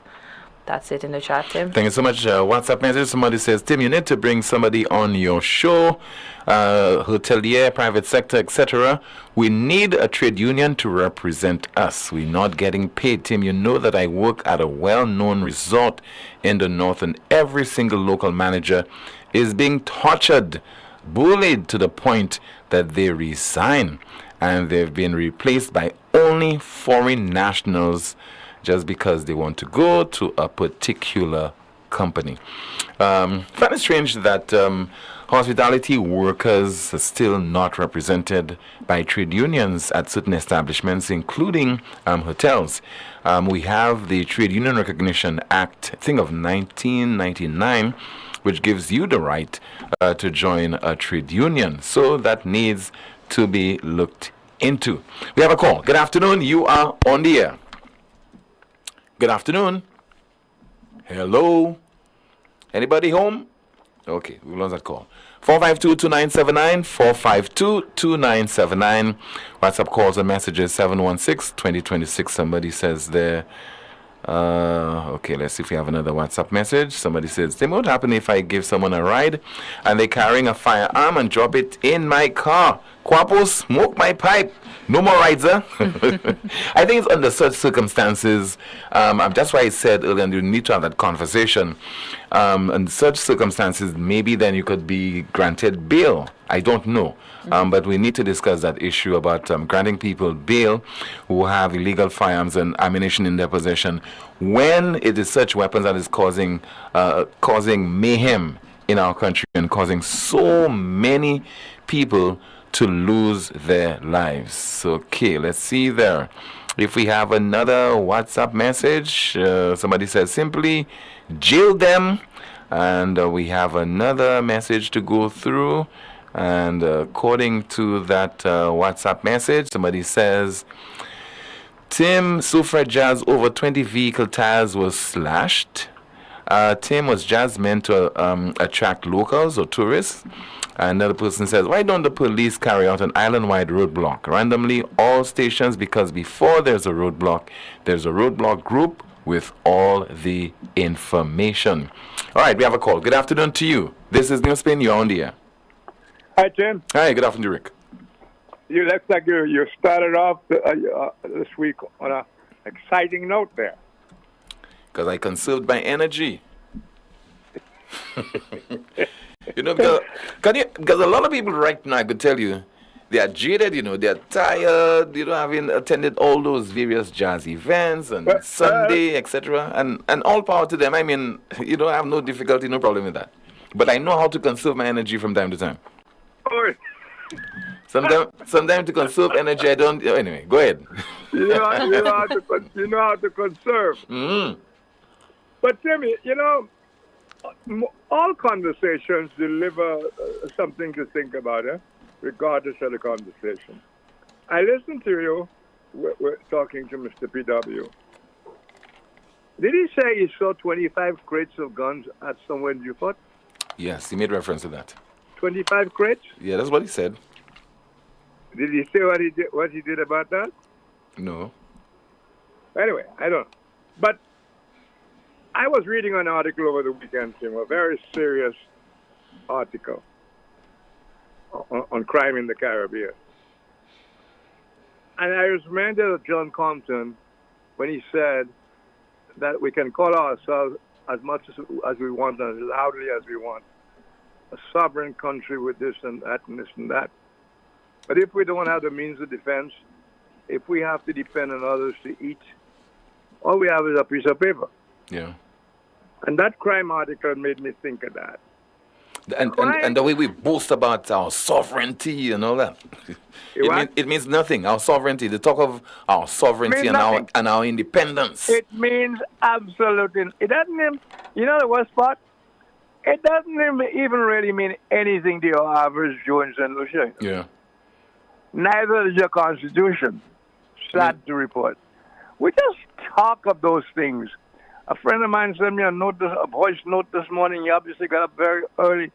That's it in the chat, Tim. Thank you so much. WhatsApp message, somebody says, Tim, you need to bring somebody on your show, hotelier, private sector, etc. We need a trade union to represent us. We're not getting paid. Tim, you know that I work at a well-known resort in the north, and every single local manager is being tortured, bullied to the point that they resign, and they've been replaced by only foreign nationals just because they want to go to a particular company. Find it strange that hospitality workers are still not represented by trade unions at certain establishments, including hotels. We have the Trade Union Recognition Act, I think of 1999, which gives you the right to join a trade union. So that needs to be looked into. We have a call. Good afternoon. You are on the air. Good afternoon. Hello. Anybody home? Okay, we lost that call. 452-2979, 452-2979. WhatsApp calls and messages 716-2026. Somebody says there. Okay, let's see if we have another WhatsApp message. Somebody says, Tim, what happen if I give someone a ride and they're carrying a firearm and drop it in my car? Quapo, smoke my pipe. No more rides, huh? I think it's under such circumstances. That's why I said earlier, you need to have that conversation. In such circumstances, maybe then you could be granted bail. I don't know. But we need to discuss that issue about granting people bail who have illegal firearms and ammunition in their possession when it is such weapons that is causing mayhem in our country and causing so many people to lose their lives. Okay, let's see there. If we have another WhatsApp message, somebody says simply jail them. And we have another message to go through. And according to that WhatsApp message, somebody says, Tim, Sufra Jazz, over 20 vehicle tires was slashed. Tim, was Jazz meant to attract locals or tourists? Another person says, why don't the police carry out an island-wide roadblock randomly all stations? Because before there's a roadblock group with all the information. All right, we have a call. Good afternoon to you. This is NewsSpin. You're on the air. Hi, Tim. Hi, good afternoon, Rick. You look like you started off this week on an exciting note there. Because I conserved my energy. You know, because a lot of people right now, I could tell you, they are jaded, you know, they are tired, you know, having attended all those various jazz events and Sunday, etc. And all power to them. I mean, you know, I have no difficulty, no problem with that. But I know how to conserve my energy from time to time. Sometimes to conserve energy, I don't. Anyway, go ahead. You know how to conserve. Mm. But Timmy, you know, all conversations deliver something to think about, regardless of the conversation. I listened to you. We're talking to Mr. PW. Did he say he saw 25 crates of guns at somewhere in Newport? Yes, he made reference to that. 25 crates? Yeah, that's what he said. Did he say what he did about that? No. Anyway, I don't know. But I was reading an article over the weekend, Tim, a very serious article on crime in the Caribbean. And I was reminded of John Compton when he said that we can call ourselves as much as we want and as loudly as we want a sovereign country with this and that and this and that. But if we don't have the means of defense, if we have to depend on others to eat, all we have is a piece of paper. Yeah. And that crime article made me think of that. And the way we boast about our sovereignty and all that, it means nothing. Our sovereignty, the talk of our sovereignty and our independence. It means absolutely. It doesn't even, you know the worst part? It doesn't even really mean anything to your average Joe in St. Lucia. Yeah. Neither is your Constitution. Sad to report. We just talk of those things. A friend of mine sent me a voice note this morning. He obviously got up very early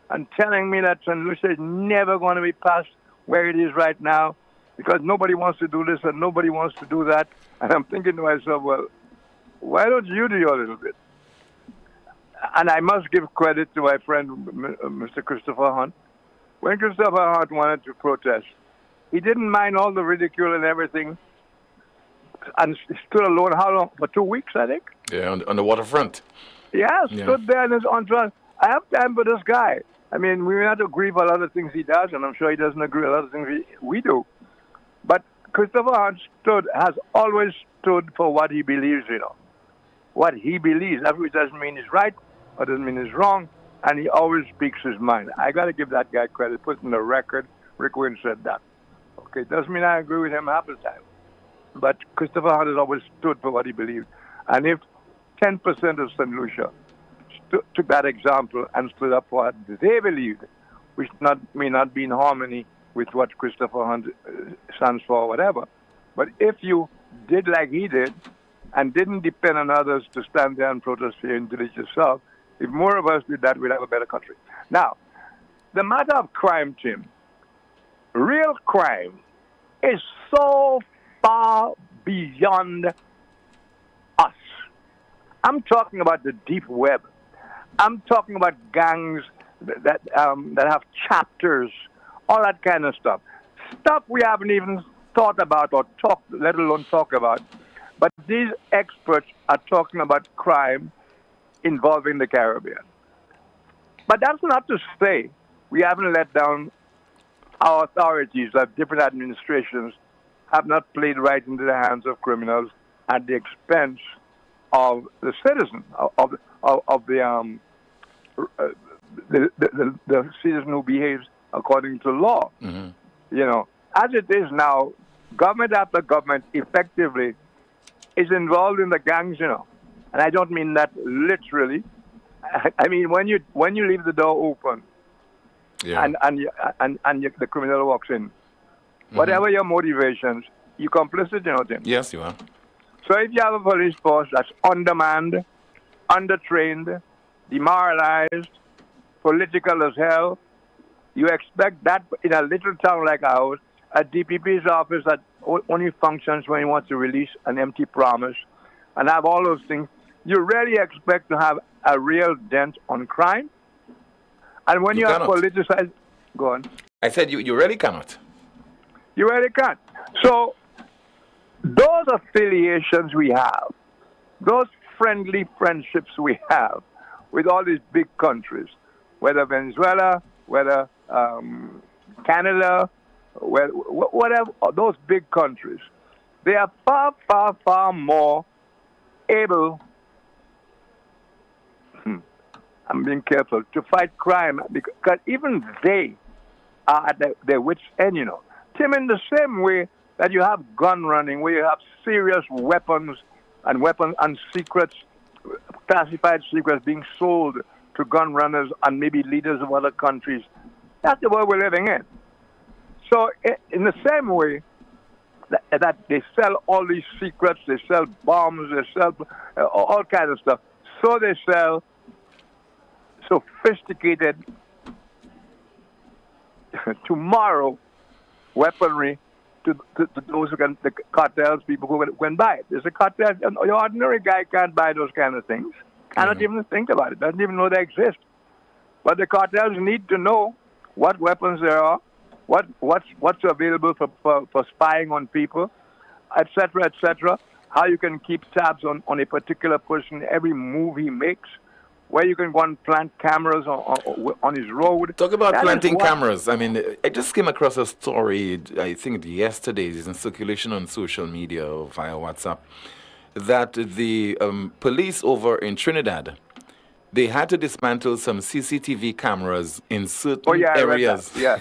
and telling me that St. Lucia is never going to be past where it is right now because nobody wants to do this and nobody wants to do that. And I'm thinking to myself, well, why don't you do your little bit? And I must give credit to my friend, Mr. Christopher Hunt. When Christopher Hunt wanted to protest, he didn't mind all the ridicule and everything and stood alone, how long? For 2 weeks, I think? Yeah, on the waterfront. Yeah, stood there in his entourage. I have time for this guy. I mean, we may not agree with a lot of things he does, and I'm sure he doesn't agree with a lot of things we do. But Christopher Hunt has always stood for what he believes, you know. What he believes. That doesn't mean he's right or doesn't mean he's wrong, and he always speaks his mind. I got to give that guy credit. Put in the record, Rick Wynn said that. Okay, doesn't mean I agree with him half the time. But Christopher Hunt has always stood for what he believed. And if 10% of St. Lucia took that example and stood up for what they believed, which may not be in harmony with what Christopher Hunt stands for or whatever, but if you did like he did and didn't depend on others to stand there and protest for your individual yourself, if more of us did that, we'd have a better country. Now, the matter of crime, Tim, real crime is so far beyond us. I'm talking about the deep web. I'm talking about gangs that have chapters, all that kind of stuff. Stuff we haven't even thought about or let alone talk about. But these experts are talking about crime involving the Caribbean. But that's not to say we haven't let down our authorities, that different administrations have not played right into the hands of criminals at the expense of the citizen, of the the citizen who behaves according to law. Mm-hmm. You know, as it is now, government after government effectively is involved in the gangs, you know. And I don't mean that literally. I mean when you leave the door open, yeah. and the criminal walks in, whatever your motivations, you complicit, you know, Tim. Yes, you are. So if you have a police force that's undermanned, undertrained, demoralized, political as hell, you expect that in a little town like ours, a DPP's office that only functions when he wants to release an empty promise and have all those things, you really expect to have a real dent on crime? And when you have politicized... Go on. I said you really cannot. You really can't. So those affiliations we have, those friendly friendships we have with all these big countries, whether Venezuela, whether Canada, whatever, those big countries, they are far, far, far more able, I'm being careful, to fight crime, because even they are at their wits' end, you know. Tim, in the same way that you have gun running, where you have serious weapons and secrets, classified secrets being sold to gun runners and maybe leaders of other countries. That's the world we're living in. So in the same way that they sell all these secrets, they sell bombs, they sell all kinds of stuff, so they sell sophisticated tomorrow weaponry to those who can, the cartels, people who can buy it. There's a cartel, your ordinary guy can't buy those kind of things. Cannot even think about it, doesn't even know they exist. But the cartels need to know what weapons there are, what's available for spying on people, etc., how you can keep tabs on a particular person, every move he makes, where you can go and plant cameras on his road. Talk about planting cameras. I mean, I just came across a story, I think yesterday, it's in circulation on social media or via WhatsApp, that the police over in Trinidad, they had to dismantle some CCTV cameras in certain areas. Yeah.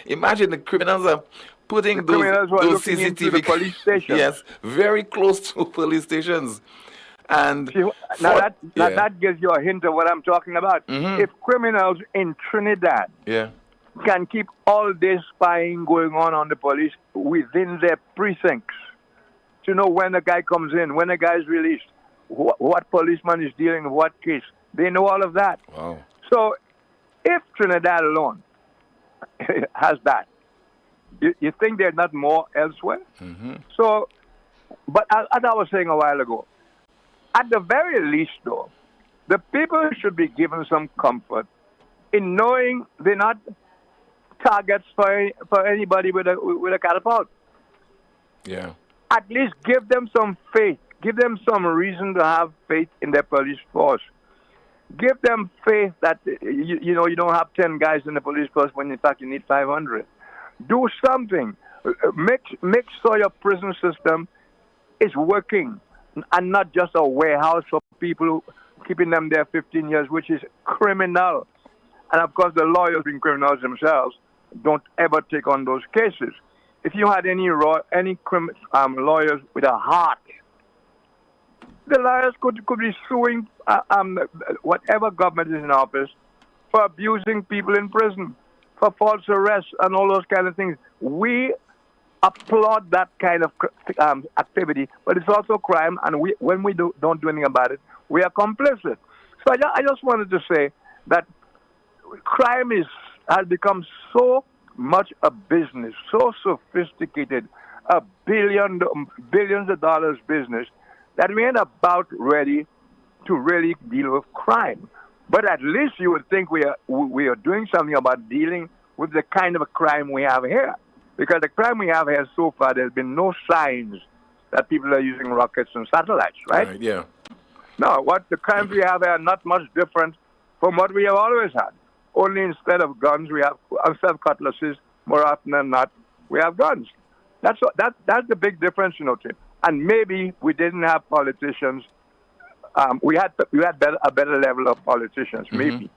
Imagine the criminals are putting those CCTV the police stations. Yes, very close to police stations. And that gives you a hint of what I'm talking about. Mm-hmm. If criminals in Trinidad can keep all this spying going on the police within their precincts, to know when a guy comes in, when a guy is released, what policeman is dealing with what case, they know all of that. Wow. So if Trinidad alone has that, you think there's not more elsewhere? Mm-hmm. So, but as I was saying a while ago, at the very least, though, the people should be given some comfort in knowing they're not targets for anybody with a catapult. Yeah. At least give them some faith. Give them some reason to have faith in their police force. Give them faith that you don't have 10 guys in the police force when in fact you need 500. Do something. Make sure your prison system is working and not just a warehouse for people, keeping them there 15 years, which is criminal. And of course, the lawyers being criminals themselves don't ever take on those cases. If you had any lawyers with a heart, the lawyers could be suing whatever government is in office for abusing people in prison, for false arrests and all those kind of things. We applaud that kind of activity, but it's also crime, and when we don't do anything about it, we are complicit. So I just wanted to say that crime has become so much a business, so sophisticated, a billions of dollars business, that we ain't about ready to really deal with crime. But at least you would think we are doing something about dealing with the kind of a crime we have here. Because the crime we have here so far, there's been no signs that people are using rockets and satellites, right? Yeah. No, what the crimes we have here are not much different from what we have always had. Only instead of guns, instead of cutlasses, more often than not, we have guns. That's the big difference, Tim. And maybe we didn't have politicians we had a better level of politicians. Maybe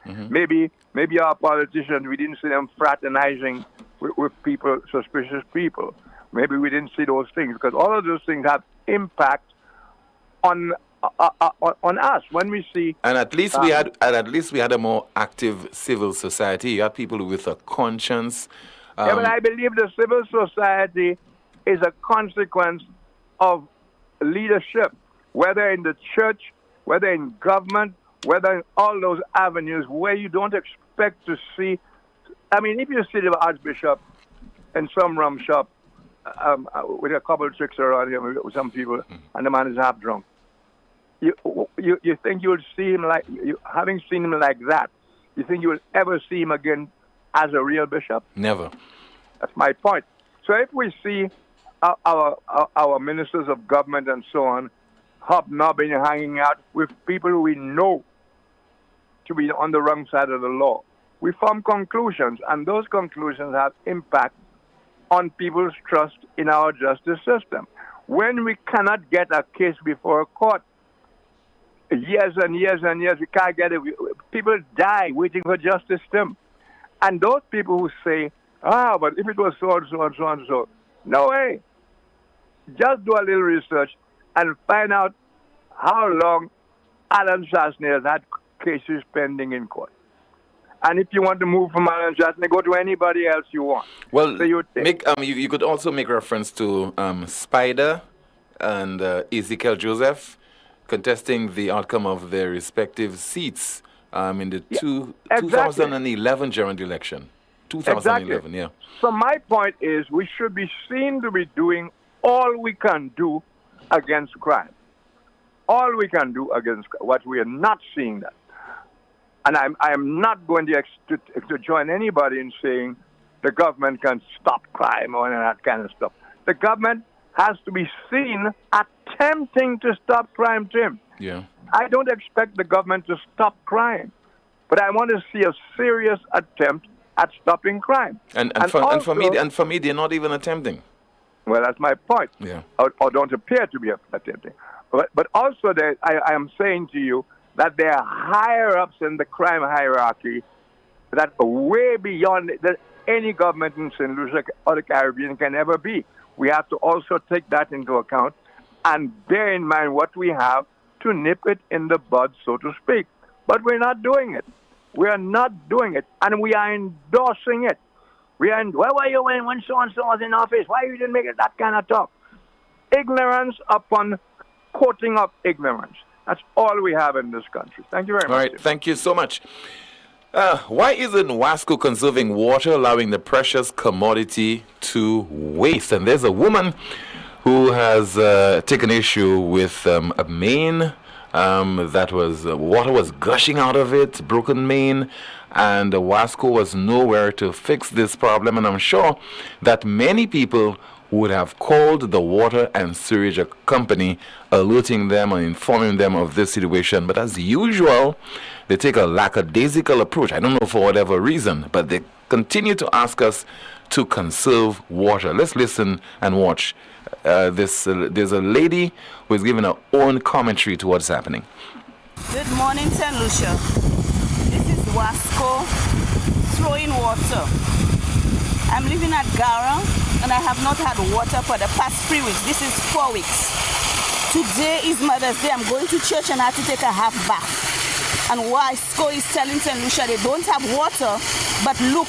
our politicians, we didn't see them fraternizing with people, suspicious people. Maybe we didn't see those things because all of those things have impact on us when we see. And at least we had a more active civil society. You had people with a conscience. Yeah, but I believe the civil society is a consequence of leadership, whether in the church, whether in government, whether in all those avenues where you don't expect to see. I mean, if you see the Archbishop in some rum shop with a couple of tricks around him with some people, and the man is half drunk, you think you will see him having seen him like that, you think you will ever see him again as a real bishop? Never. That's my point. So if we see our ministers of government and so on hobnobbing and hanging out with people who we know to be on the wrong side of the law, we form conclusions, and those conclusions have impact on people's trust in our justice system. When we cannot get a case before a court, years and years and years, we can't get it. People die waiting for justice system. And those people who say, but if it was so and so and so and so, no way. Just do a little research and find out how long Alan Chastney has had cases pending in court. And if you want to move from Alan Chastney, go to anybody else you want. Well, so you could also make reference to Spider and Ezekiel Joseph contesting the outcome of their respective seats in the 2011 general election. 2011, yeah. So my point is we should be seen to be doing all we can do against crime. All we can do against what we are not seeing that. And I am not going to join anybody in saying the government can stop crime or that kind of stuff. The government has to be seen attempting to stop crime, Tim. Yeah. I don't expect the government to stop crime, but I want to see a serious attempt at stopping crime. And for me, they're not even attempting. Well, that's my point. Yeah. Or don't appear to be attempting. But also, I am saying to you that there are higher ups in the crime hierarchy that are way beyond that any government in St. Lucia or the Caribbean can ever be. We have to also take that into account and bear in mind what we have to nip it in the bud, so to speak. But we're not doing it. We are not doing it, and we are endorsing it. Where were you when so-and-so was in office? Why you didn't make it that kind of talk? Ignorance upon quoting of ignorance. That's all we have in this country. Thank you very much. All right, thank you so much. Why isn't Wasco conserving water, allowing the precious commodity to waste? And there's a woman who has taken issue with a main that was water was gushing out of it, broken main, and Wasco was nowhere to fix this problem. And I'm sure that many people would have called the water and sewage company, alerting them and informing them of this situation. But as usual, they take a lackadaisical approach. I don't know for whatever reason, but they continue to ask us to conserve water. Let's listen and watch. There's a lady who is giving her own commentary to what's happening. Good morning, St. Lucia. This is Wasco throwing water. I'm living at Gara, and I have not had water for the past 3 weeks. This is 4 weeks. Today is Mother's Day. I'm going to church and I have to take a half bath. And Wasco is telling St. Lucia they don't have water, but look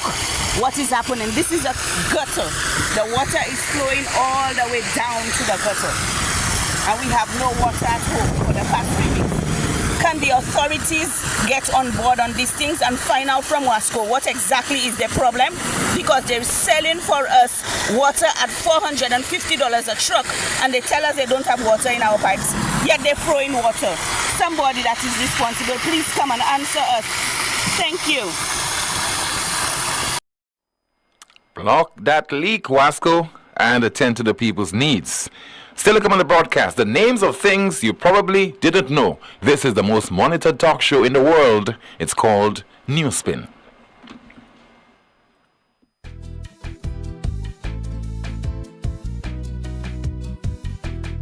what is happening. This is a gutter. The water is flowing all the way down to the gutter. And we have no water at home for the past 3 weeks. Can the authorities get on board on these things and find out from Wasco what exactly is the problem? Because they're selling for us water at $450 a truck, and they tell us they don't have water in our pipes, yet they're throwing water. Somebody that is responsible, please come and answer us. Thank you. Block that leak, Wasco, and attend to the people's needs. Still to come on the broadcast, the names of things you probably didn't know. This is the most monitored talk show in the world. It's called NewsSpin.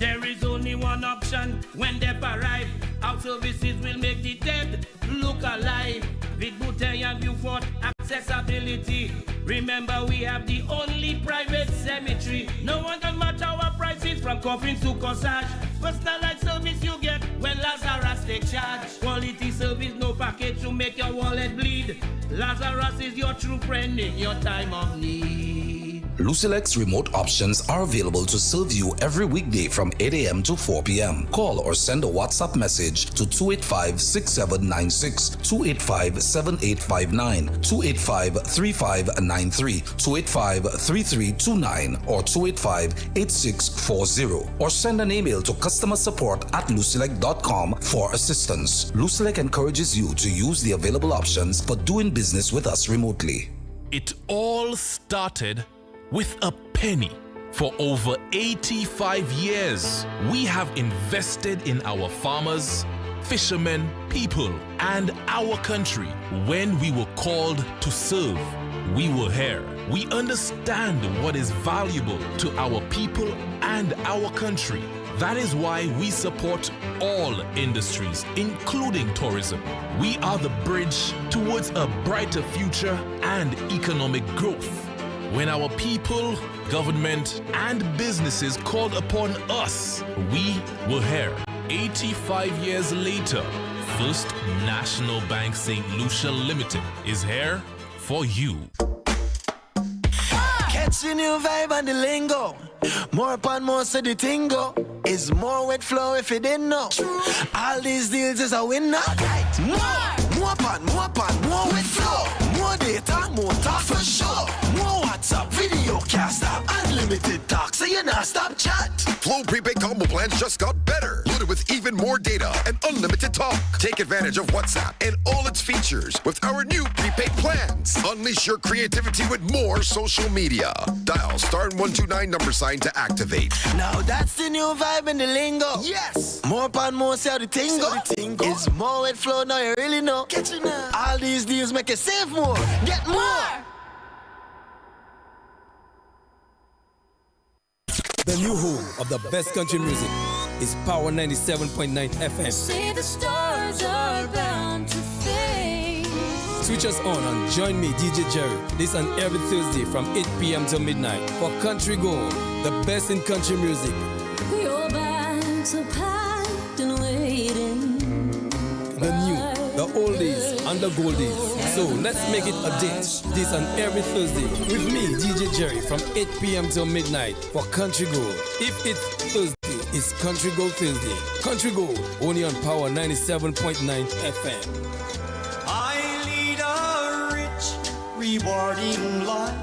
There is only one option when they arrive. Our services will make the dead look alive. With Bouteille and Beaufort accessibility. Remember, we have the only private cemetery. No one can match our prices from coffins to corsage. Personalized service you get when Lazarus take charge. Quality service, no package to make your wallet bleed. Lazarus is your true friend in your time of need. Lucilex remote options are available to serve you every weekday from 8 a.m. to 4 p.m. Call or send a WhatsApp message to 285-6796, 285-7859, 285-3593, 285-3329, or 285-8640. Or send an email to customersupport@lucilec.com for assistance. Lucilec encourages you to use the available options for doing business with us remotely. It all started with a penny. For over 85 years, we have invested in our farmers, fishermen, people, and our country. When we were called to serve, we were here. We understand what is valuable to our people and our country. That is why we support all industries, including tourism. We are the bridge towards a brighter future and economic growth. When our people, government, and businesses called upon us, we were here. 85 years later, First National Bank St. Lucia Limited is here for you. Catch the new vibe and the lingo. More upon more so the tingo. Is more wet flow if you didn't know. All these deals is a winner. More upon more wet flow. More data, more talk for sure. More WhatsApp, video cast app, unlimited talk, so you not stop chat. Flow prepaid combo plans just got better. Loaded with even more data and unlimited talk. Take advantage of WhatsApp and all its features with our new prepaid plans. Unleash your creativity with more social media. Dial *129 $ to activate. Now that's the new vibe in the lingo. Yes. More upon more, see how the tingo. It's more wet flow, now you really know. Catch it now. All these deals make you save more. Get more. The new home of the best country music is Power 97.9 FM. Say the stars are bound to fade. Switch us on Join Me, DJ Jerry, this and every Thursday from 8 p.m. till midnight for Country Gold, the best in country music. Your bags are packed and waiting. The new, the oldies, and the goldies. So let's make it a date. This and every Thursday with me, DJ Jerry, from 8 p.m. till midnight for Country Gold. If it's Thursday, it's Country Gold Thursday. Country Gold, only on Power 97.9 FM. I lead a rich, rewarding life.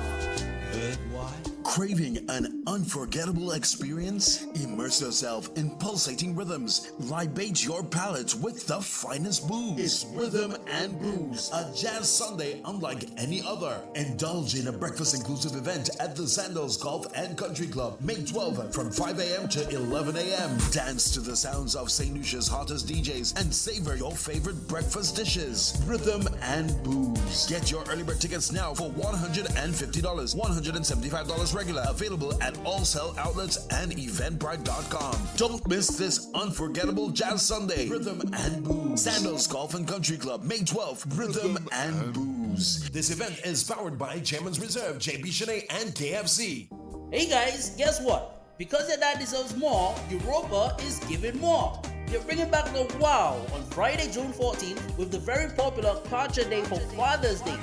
Craving an unforgettable experience? Immerse yourself in pulsating rhythms. Libate your palate with the finest booze. It's Rhythm and Booze, a jazz Sunday unlike any other. Indulge in a breakfast-inclusive event at the Sandals Golf and Country Club, May 12th from 5 a.m. to 11 a.m. Dance to the sounds of St. Lucia's hottest DJs and savor your favorite breakfast dishes. Rhythm and Booze. Get your early bird tickets now for $150, $175 regular. Available at all sell outlets and eventbrite.com. Don't miss this unforgettable jazz Sunday. Rhythm and Booze. Sandals Golf and Country Club, May 12th. Rhythm and Booze. This event is powered by Chairman's Reserve, JP Shanae, and KFC. Hey guys, guess what? Because your dad deserves more, Europa is giving more. They're bringing back the wow on Friday, June 14th with the very popular Culture Day for Father's Day.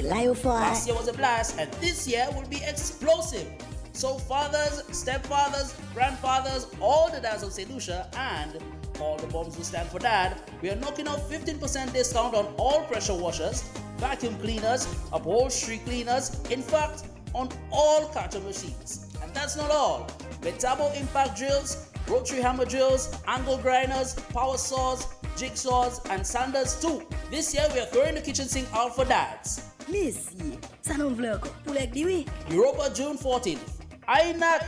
Last year was a blast and this year will be explosive. So fathers, stepfathers, grandfathers, all the dads of St. Lucia and all the moms who stand for dad, we are knocking out 15% discount on all pressure washers, vacuum cleaners, upholstery cleaners, in fact, on all carton machines. And that's not all. With turbo impact drills, rotary hammer drills, angle grinders, power saws, jigsaws, and sanders too. This year we are throwing the kitchen sink out for dads. Messi, ça non vle encore. Pour like the way. Europa June 14th. I not.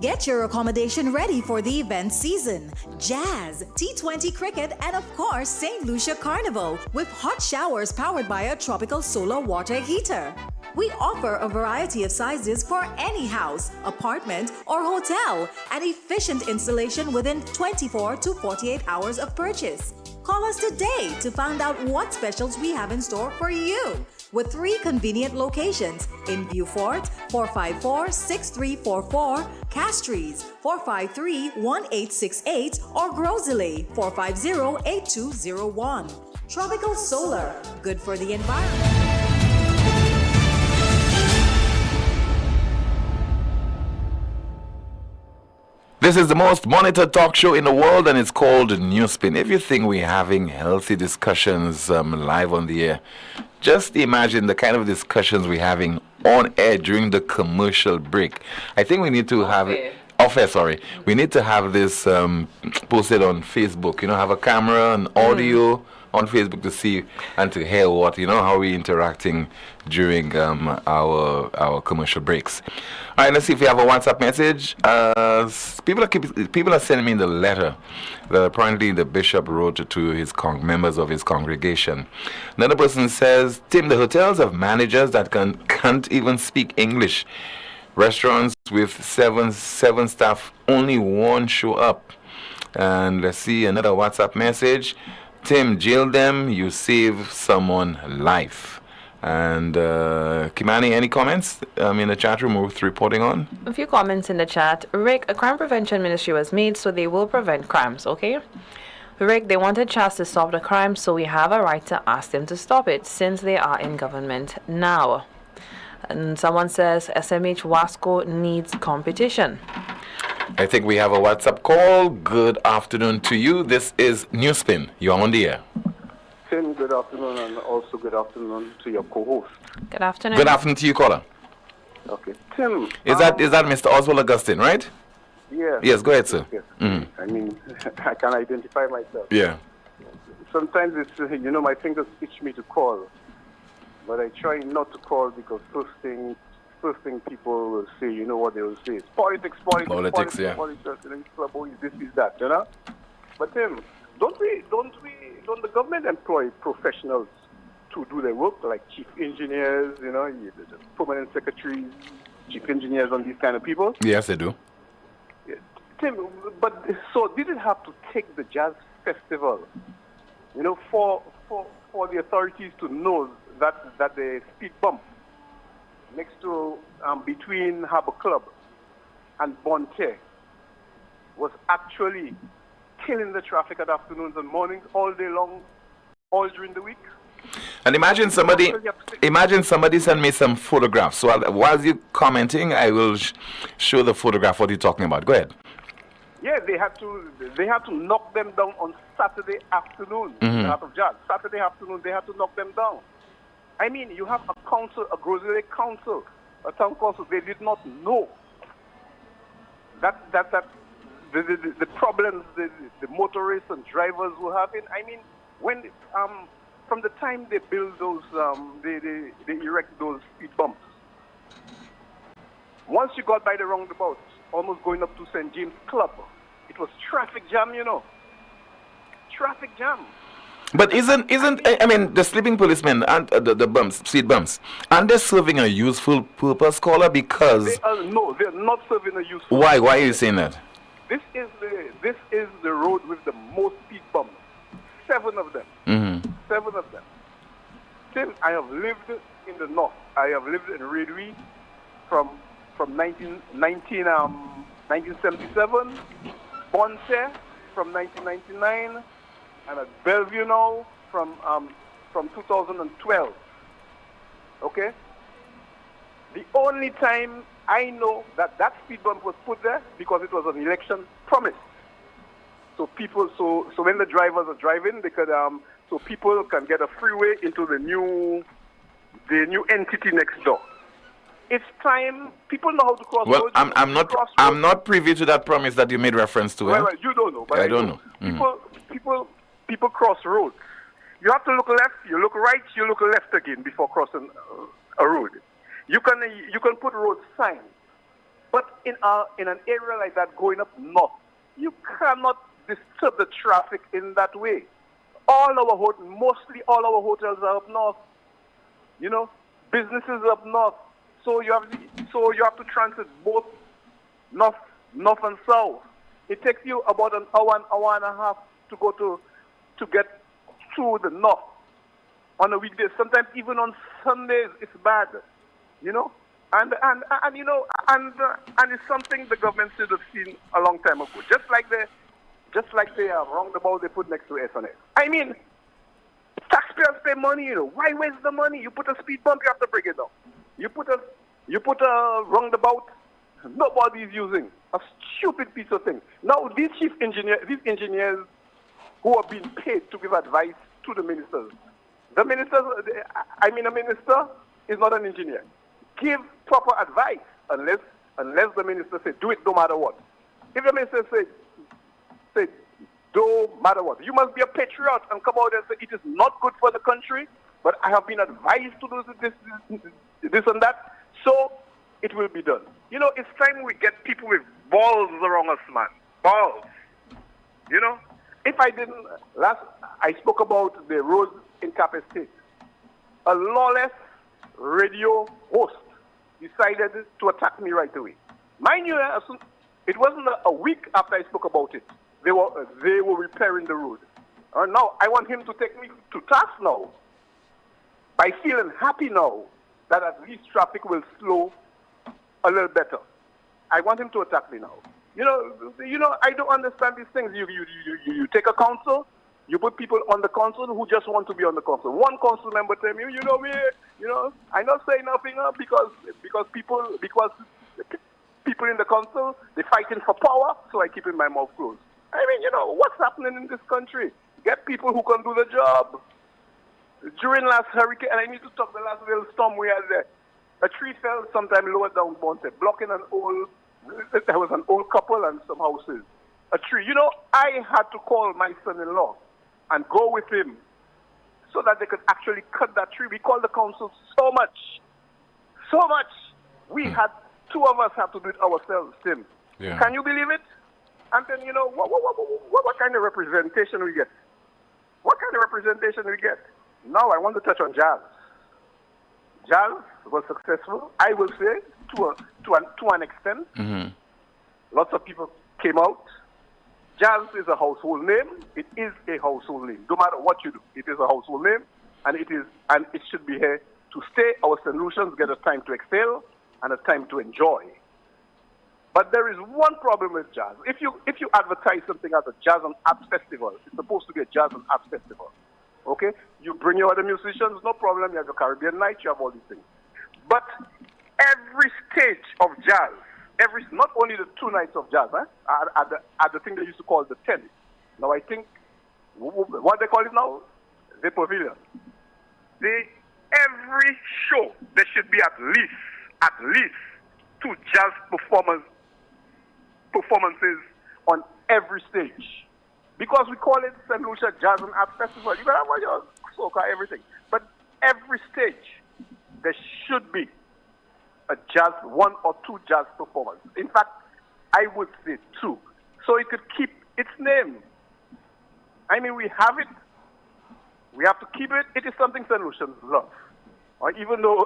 Get your accommodation ready for the event season. Jazz, T20 cricket, and of course, St. Lucia Carnival with hot showers powered by a tropical solar water heater. We offer a variety of sizes for any house, apartment, or hotel, and efficient installation within 24 to 48 hours of purchase. Call us today to find out what specials we have in store for you. With 3 convenient locations in Beaufort, 454-6344, Castries, 453-1868, or Grosley, 450-8201. Tropical Solar, good for the environment. This is the most monitored talk show in the world, and it's called NewsSpin. If you think we're having healthy discussions live on the air, just imagine the kind of discussions we're having on air during the commercial break. I think we need to have it off air, sorry. We need to have this posted on Facebook. Have a camera and audio on Facebook to see and to hear what, how we're interacting during our commercial breaks. All right, let's see if we have a WhatsApp message. People are sending me the letter that apparently the bishop wrote to his members of his congregation. Another person says, Tim, the hotels have managers that can't even speak English. Restaurants with seven staff, only 1 show up. And let's see another WhatsApp message. Tim, jail them, you save someone life. And Kimani, any comments in the chat room worth reporting on? A few comments in the chat. Rick, a crime prevention ministry was made so they will prevent crimes, okay? Rick, they wanted Chas to stop the crime, so we have a right to ask them to stop it since they are in government now. And someone says SMH Wasco needs competition. I think we have a WhatsApp call. Good afternoon to you. This is NewsSpin. You're on the air. Tim, good afternoon, and also good afternoon to your co-host. Good afternoon. Good afternoon to you, caller. Okay, Tim. Is that Mr. Oswald Augustine, right? Yeah. Yes, go ahead, sir. Yes. I mean, I can identify myself. Yeah. Sometimes it's, my fingers itch me to call, but I try not to call because first thing people will say, what they will say. It's politics, yeah. Politics, this is that, But Tim, don't the government employ professionals to do their work, like chief engineers, the permanent secretaries, chief engineers, and these kind of people? Yes, they do. Yeah. Tim, but so did it have to take the jazz festival, for the authorities to know that the speed bump next to between Harbour Club and Bonte was actually killing the traffic at afternoons and mornings all day long, all during the week? And imagine somebody send me some photographs. So while you commenting, I will show the photograph. What you're talking about? Go ahead. Yeah, they had to knock them down on Saturday afternoon. Saturday afternoon, they had to knock them down. I mean, you have a council, a Grosley council, a town council. They did not know that the problems the motorists and drivers were having. I mean, when from the time they build those, they erect those speed bumps. Once you got by the roundabout, almost going up to St. James Club, it was traffic jam. Traffic jam. But isn't the sleeping policemen and the speed bumps, aren't they serving a useful purpose, caller? Because no, they're not serving a useful. Why are you saying that? This is the road with the most speed bumps. 7 of them. 7 of them. Tim, I have lived in the north. I have lived in Redwee from 1977, Bonte from 1999. And at Bellevue now from 2012. Okay? The only time I know that speed bump was put there because it was an election promise. So when the drivers are driving, they could so people can get a freeway into the new entity next door. It's time. People know how to cross roads. I'm not privy to that promise that you made reference to. Well, you don't know, but I don't know. People cross roads. You have to look left, you look right, you look left again before crossing a road. You can put road signs, but in an area like that going up north, you cannot disturb the traffic in that way. Mostly all our hotels are up north. businesses up north. So you have to transit both north and south. It takes you about an hour and a half to go to get to the north on a weekday. Sometimes even on Sundays it's bad, you know. And it's something the government should have seen a long time ago. Just like the roundabout they put next to S&S. I mean, taxpayers pay money, you know. Why waste the money? You put a speed bump, you have to bring it down. You put a roundabout, nobody is using. A stupid piece of thing. Now these engineers who are being paid to give advice to the ministers. A minister is not an engineer. Give proper advice unless the minister says do it no matter what. If the minister say no matter what, you must be a patriot and come out and say it is not good for the country, but I have been advised to do this and that, so it will be done. You know, it's time we get people with balls around us, man. Balls. You know? If I didn't, I spoke about the roads in Cap Estate. A lawless radio host decided to attack me right away. Mind you, it wasn't a week after I spoke about it. They were repairing the road. Now, I want him to take me to task now by feeling happy now that at least traffic will slow a little better. I want him to attack me now. You know, I don't understand these things. You take a council, you put people on the council who just want to be on the council. One council member tell me, I not say nothing because people in the council, they're fighting for power, so I keep in my mouth closed. I mean, what's happening in this country? Get people who can do the job. During last hurricane, and I need to talk the last little storm we had there, a tree fell sometime lower down Bonte, blocking there was an old couple and some houses. A tree. I had to call my son-in-law and go with him so that they could actually cut that tree. We called the council so much. We had, two of us have to do it ourselves, Tim. Yeah. Can you believe it? And then, what kind of representation we get? What kind of representation we get? Now I want to touch on jazz. Jazz was successful, I will say, to an extent. Mm-hmm. Lots of people came out. Jazz is a household name. It is a household name. No matter what you do, it is a household name, and it should be here to stay. Our solutions get a time to excel and a time to enjoy. But there is one problem with jazz. If you advertise something as a jazz and arts festival, it's supposed to be a jazz and arts festival. Okay? You bring your other musicians, no problem. You have your Caribbean night, you have all these things. But every stage of jazz, not only the 2 nights of jazz, at the thing they used to call the 10. Now I think, what they call it now? The pavilion. Every show, there should be at least 2 jazz performances on every stage. Because we call it St. Lucia Jazz and Arts Festival. You can have all your soca, everything. But every stage, there should be a jazz, 1 or 2 jazz performances. In fact, I would say 2. So it could keep its name. I mean, we have it. We have to keep it. It is something St. Lucians love. Even though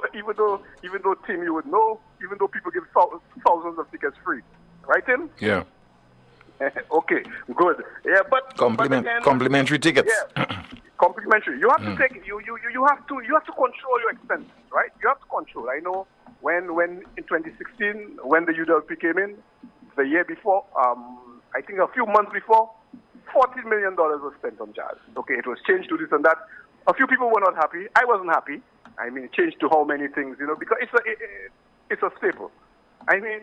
Tim, you would know, even though people give thousands of tickets free. Right, Tim? Yeah. Okay, good. Yeah, but complimentary tickets. Yeah, complimentary. You have to take. You have to control your expenses, right? You have to control. I know when in 2016 when the UWP came in, the year before, I think a few months before, $40 million was spent on jazz. Okay, it was changed to this and that. A few people were not happy. I wasn't happy. I mean, it changed to how many things, because it's a staple. I mean,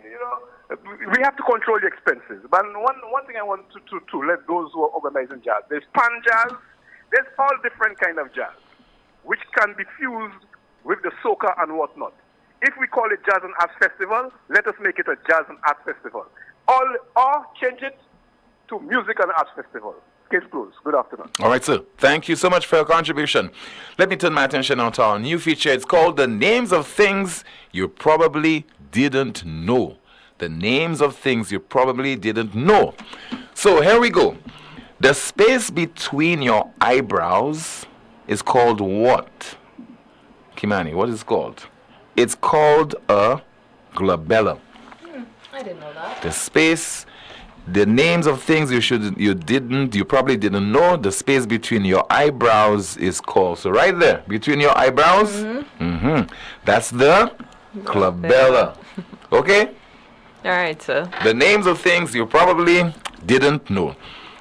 we have to control the expenses. But one thing I want to let those who are organizing jazz, there's pan jazz, there's all different kind of jazz, which can be fused with the soca and whatnot. If we call it Jazz and Arts Festival, let us make it a Jazz and Arts Festival. Or change it to Music and Arts Festival. Case closed. Good afternoon. All right, sir. Thank you so much for your contribution. Let me turn my attention now to our new feature. It's called The Names of Things You Probably Didn't Know. The names of things you probably didn't know. So here we go. The space between your eyebrows is called what? Kimani, what is it called? It's called a glabella. I didn't know that. The space, the names of things you probably didn't know. The space between your eyebrows is called. So right there, between your eyebrows, that's the glabella. Okay? All right, sir. The names of things you probably didn't know.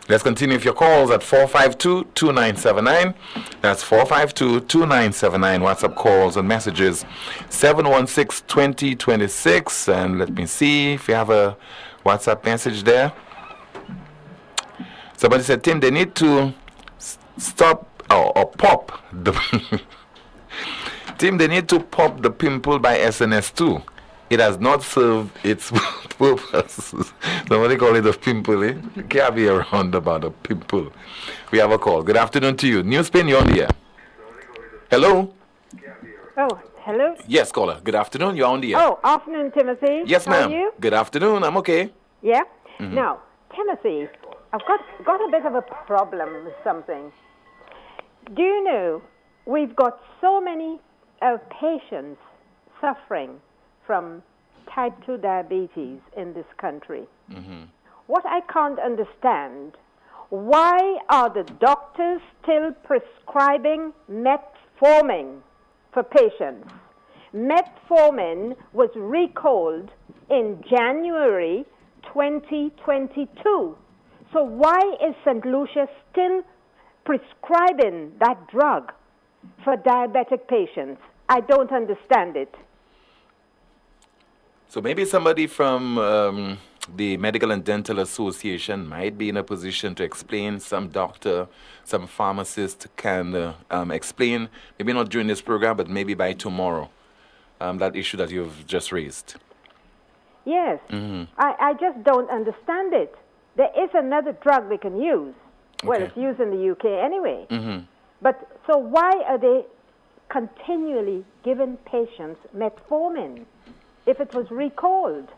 Let's continue with your calls at 452-2979. That's 452-2979. WhatsApp calls and messages 716-2026. And let me see if you have a WhatsApp message there. Somebody said, Tim, they need to stop or pop the Tim, they need to pop the pimple by SNS too. It has not served its purpose. Somebody call it a pimple, eh? You can't be around about a pimple. We have a call. Good afternoon to you. NewsSpin, you're on the air. Hello? Oh, hello? Yes, caller. Good afternoon. You're on the air. Oh, afternoon, Timothy. Yes, How ma'am. are you? Good afternoon. I'm okay. Yeah? Mhm. Now, Timothy, I've got a bit of a problem with something. Do you know we've got so many patients suffering from type 2 diabetes in this country? What I can't understand, why are the doctors still prescribing metformin for patients? Metformin was recalled in January 2022. So why is St. Lucia still prescribing that drug for diabetic patients? I don't understand it. So maybe somebody from the Medical and Dental Association might be in a position to explain. Some doctor, some pharmacist can explain, maybe not during this program, but maybe by tomorrow, that issue that you've just raised. Yes, I just don't understand it. There is another drug we can use. Well, Okay. it's used in the UK anyway. But so why are they continually giving patients metformin if it was recalled?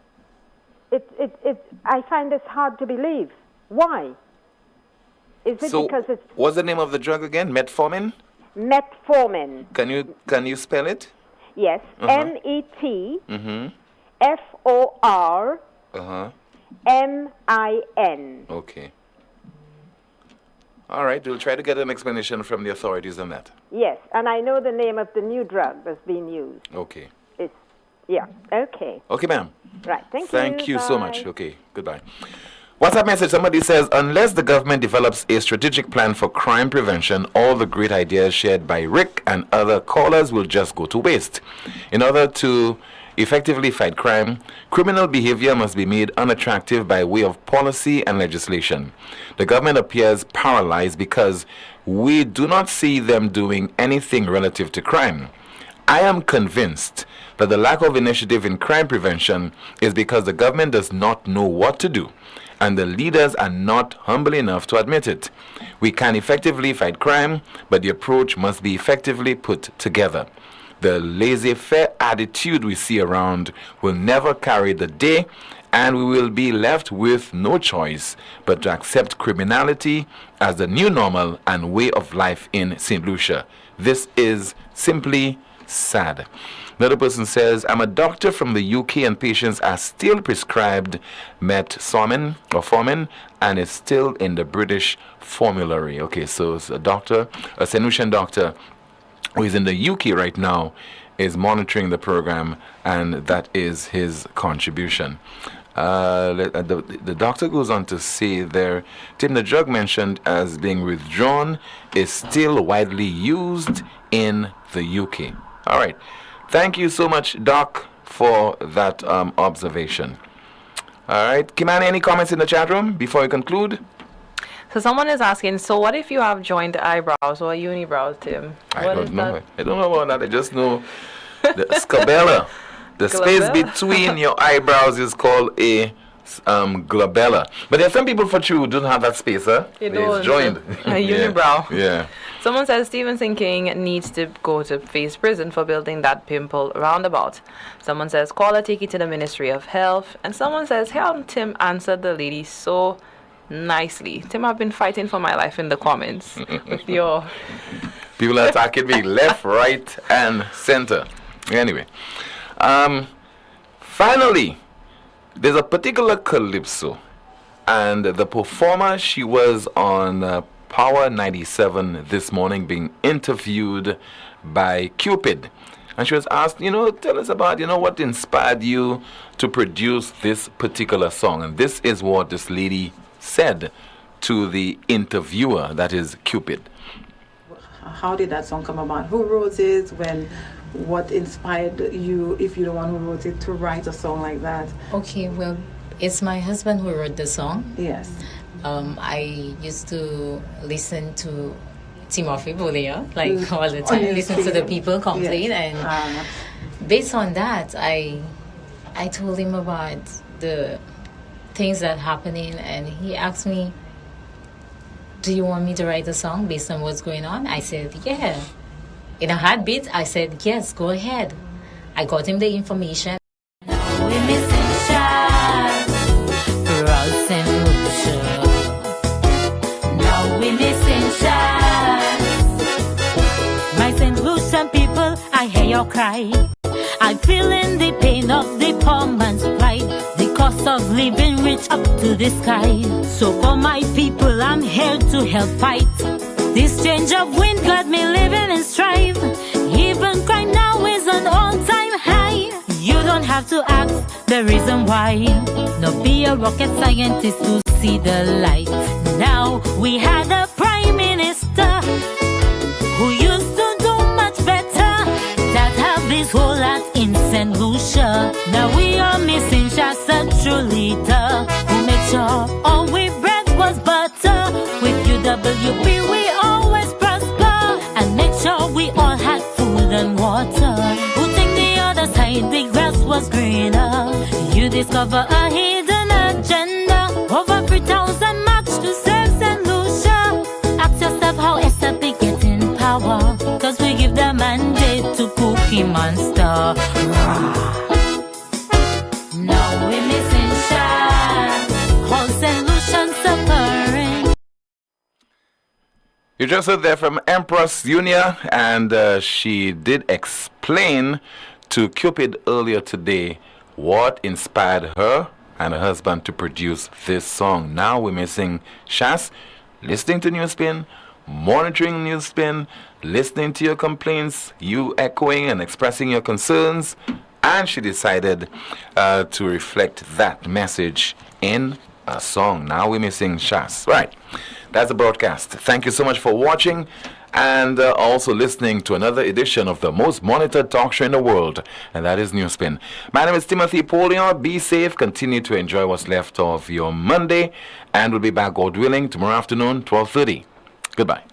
I find this hard to believe. Why? Is it So because it's what's the name of the drug again? Metformin? metformin? Can you spell it? Yes, METFORMIN. Okay. All right, we'll try to get an explanation from the authorities on that. Yes, and I know the name of the new drug that's being used. Okay. Yeah, okay. Okay, ma'am. Right, thank you. Thank you so much. Bye. Okay, goodbye. WhatsApp message, somebody says, unless the government develops a strategic plan for crime prevention, all the great ideas shared by Rick and other callers will just go to waste. In order to effectively fight crime, criminal behavior must be made unattractive by way of policy and legislation. The government appears paralyzed because we do not see them doing anything relative to crime. I am convinced that the lack of initiative in crime prevention is because the government does not know what to do, and the leaders are not humble enough to admit it. We can effectively fight crime, but the approach must be effectively put together. The laissez-faire attitude we see around will never carry the day, and we will be left with no choice but to accept criminality as the new normal and way of life in St. Lucia. This is simply sad. Another person says, I'm a doctor from the UK and patients are still prescribed metformin and is still in the British formulary. Okay, so it's a doctor, a St. Lucian doctor who is in the UK right now is monitoring the program, and that is his contribution. The doctor goes on to say there, Tim, the drug mentioned as being withdrawn is still widely used in the UK. All right. Thank you so much, Doc, for that observation. All right. Kimani, any comments in the chat room before we conclude? So someone is asking, so what if you have joined eyebrows or unibrows, Tim? I don't know. I don't know about that. I just know the scabella. The space between your eyebrows is called a glabella. But there are some people for you who don't have that space, huh? It's joined. A unibrow. Yeah. Someone says Stevenson King needs to go to face prison for building that pimple roundabout. Someone says caller, take it to the Ministry of Health. And someone says, help Tim answer the lady so nicely. Tim, I've been fighting for my life in the comments with your... People are attacking me left, right, and center. Anyway, finally, there's a particular calypso, and the performer, she was on Power 97 this morning being interviewed by Cupid. And she was asked, tell us about, what inspired you to produce this particular song. And this is what this lady said to the interviewer, that is Cupid. How did that song come about? Who wrote it? What inspired you, if you're the one who wrote it, to write a song like that? Okay, well, it's my husband who wrote the song. Yes. I used to listen to Timothy Poleon, like all the time, listen to the people complain, yes. And based on that, I told him about the things that happening, and he asked me, do you want me to write a song based on what's going on? I said, yeah. In a heartbeat, I said, yes, go ahead. I got him the information. Now we're missing shots for all St. Lucia. Now we're missing shots. My St. Lucian people, I hear your cry. I'm feeling the pain of the poor man's plight. The cost of living rich up to the sky. So for my people, I'm here to help fight. This change of wind got me living in strife. Even crime now is an all-time high. You don't have to ask the reason why. No, be a rocket scientist to see the light. Now we had a prime minister who used to do much better. That have his whole lot in St. Lucia. Now we are missing just a true leader who made sure all we bread was butter. With UWP we always prosper and make sure we all had food and water. Who think the other side the grass was greener? You discover a hidden agenda. Over 3,000 march to save St. Lucia. Ask yourself how SAP get in power, cause we give the mandate to Cookie Monster. Now we're missing shots. Whole St. Lucian suffering. You just heard there from Empress Unia, and she did explain to Cupid earlier today what inspired her and her husband to produce this song. Now we're missing Shas, listening to NewsSpin, monitoring NewsSpin, listening to your complaints, you echoing and expressing your concerns, and she decided to reflect that message in a song. Now we're missing Shas. Right. That's the broadcast. Thank you so much for watching and also listening to another edition of the most monitored talk show in the world, and that is NewsSpin. My name is Timothy Poleon. Be safe. Continue to enjoy what's left of your Monday, and we'll be back, God willing, tomorrow afternoon, 12:30. Goodbye.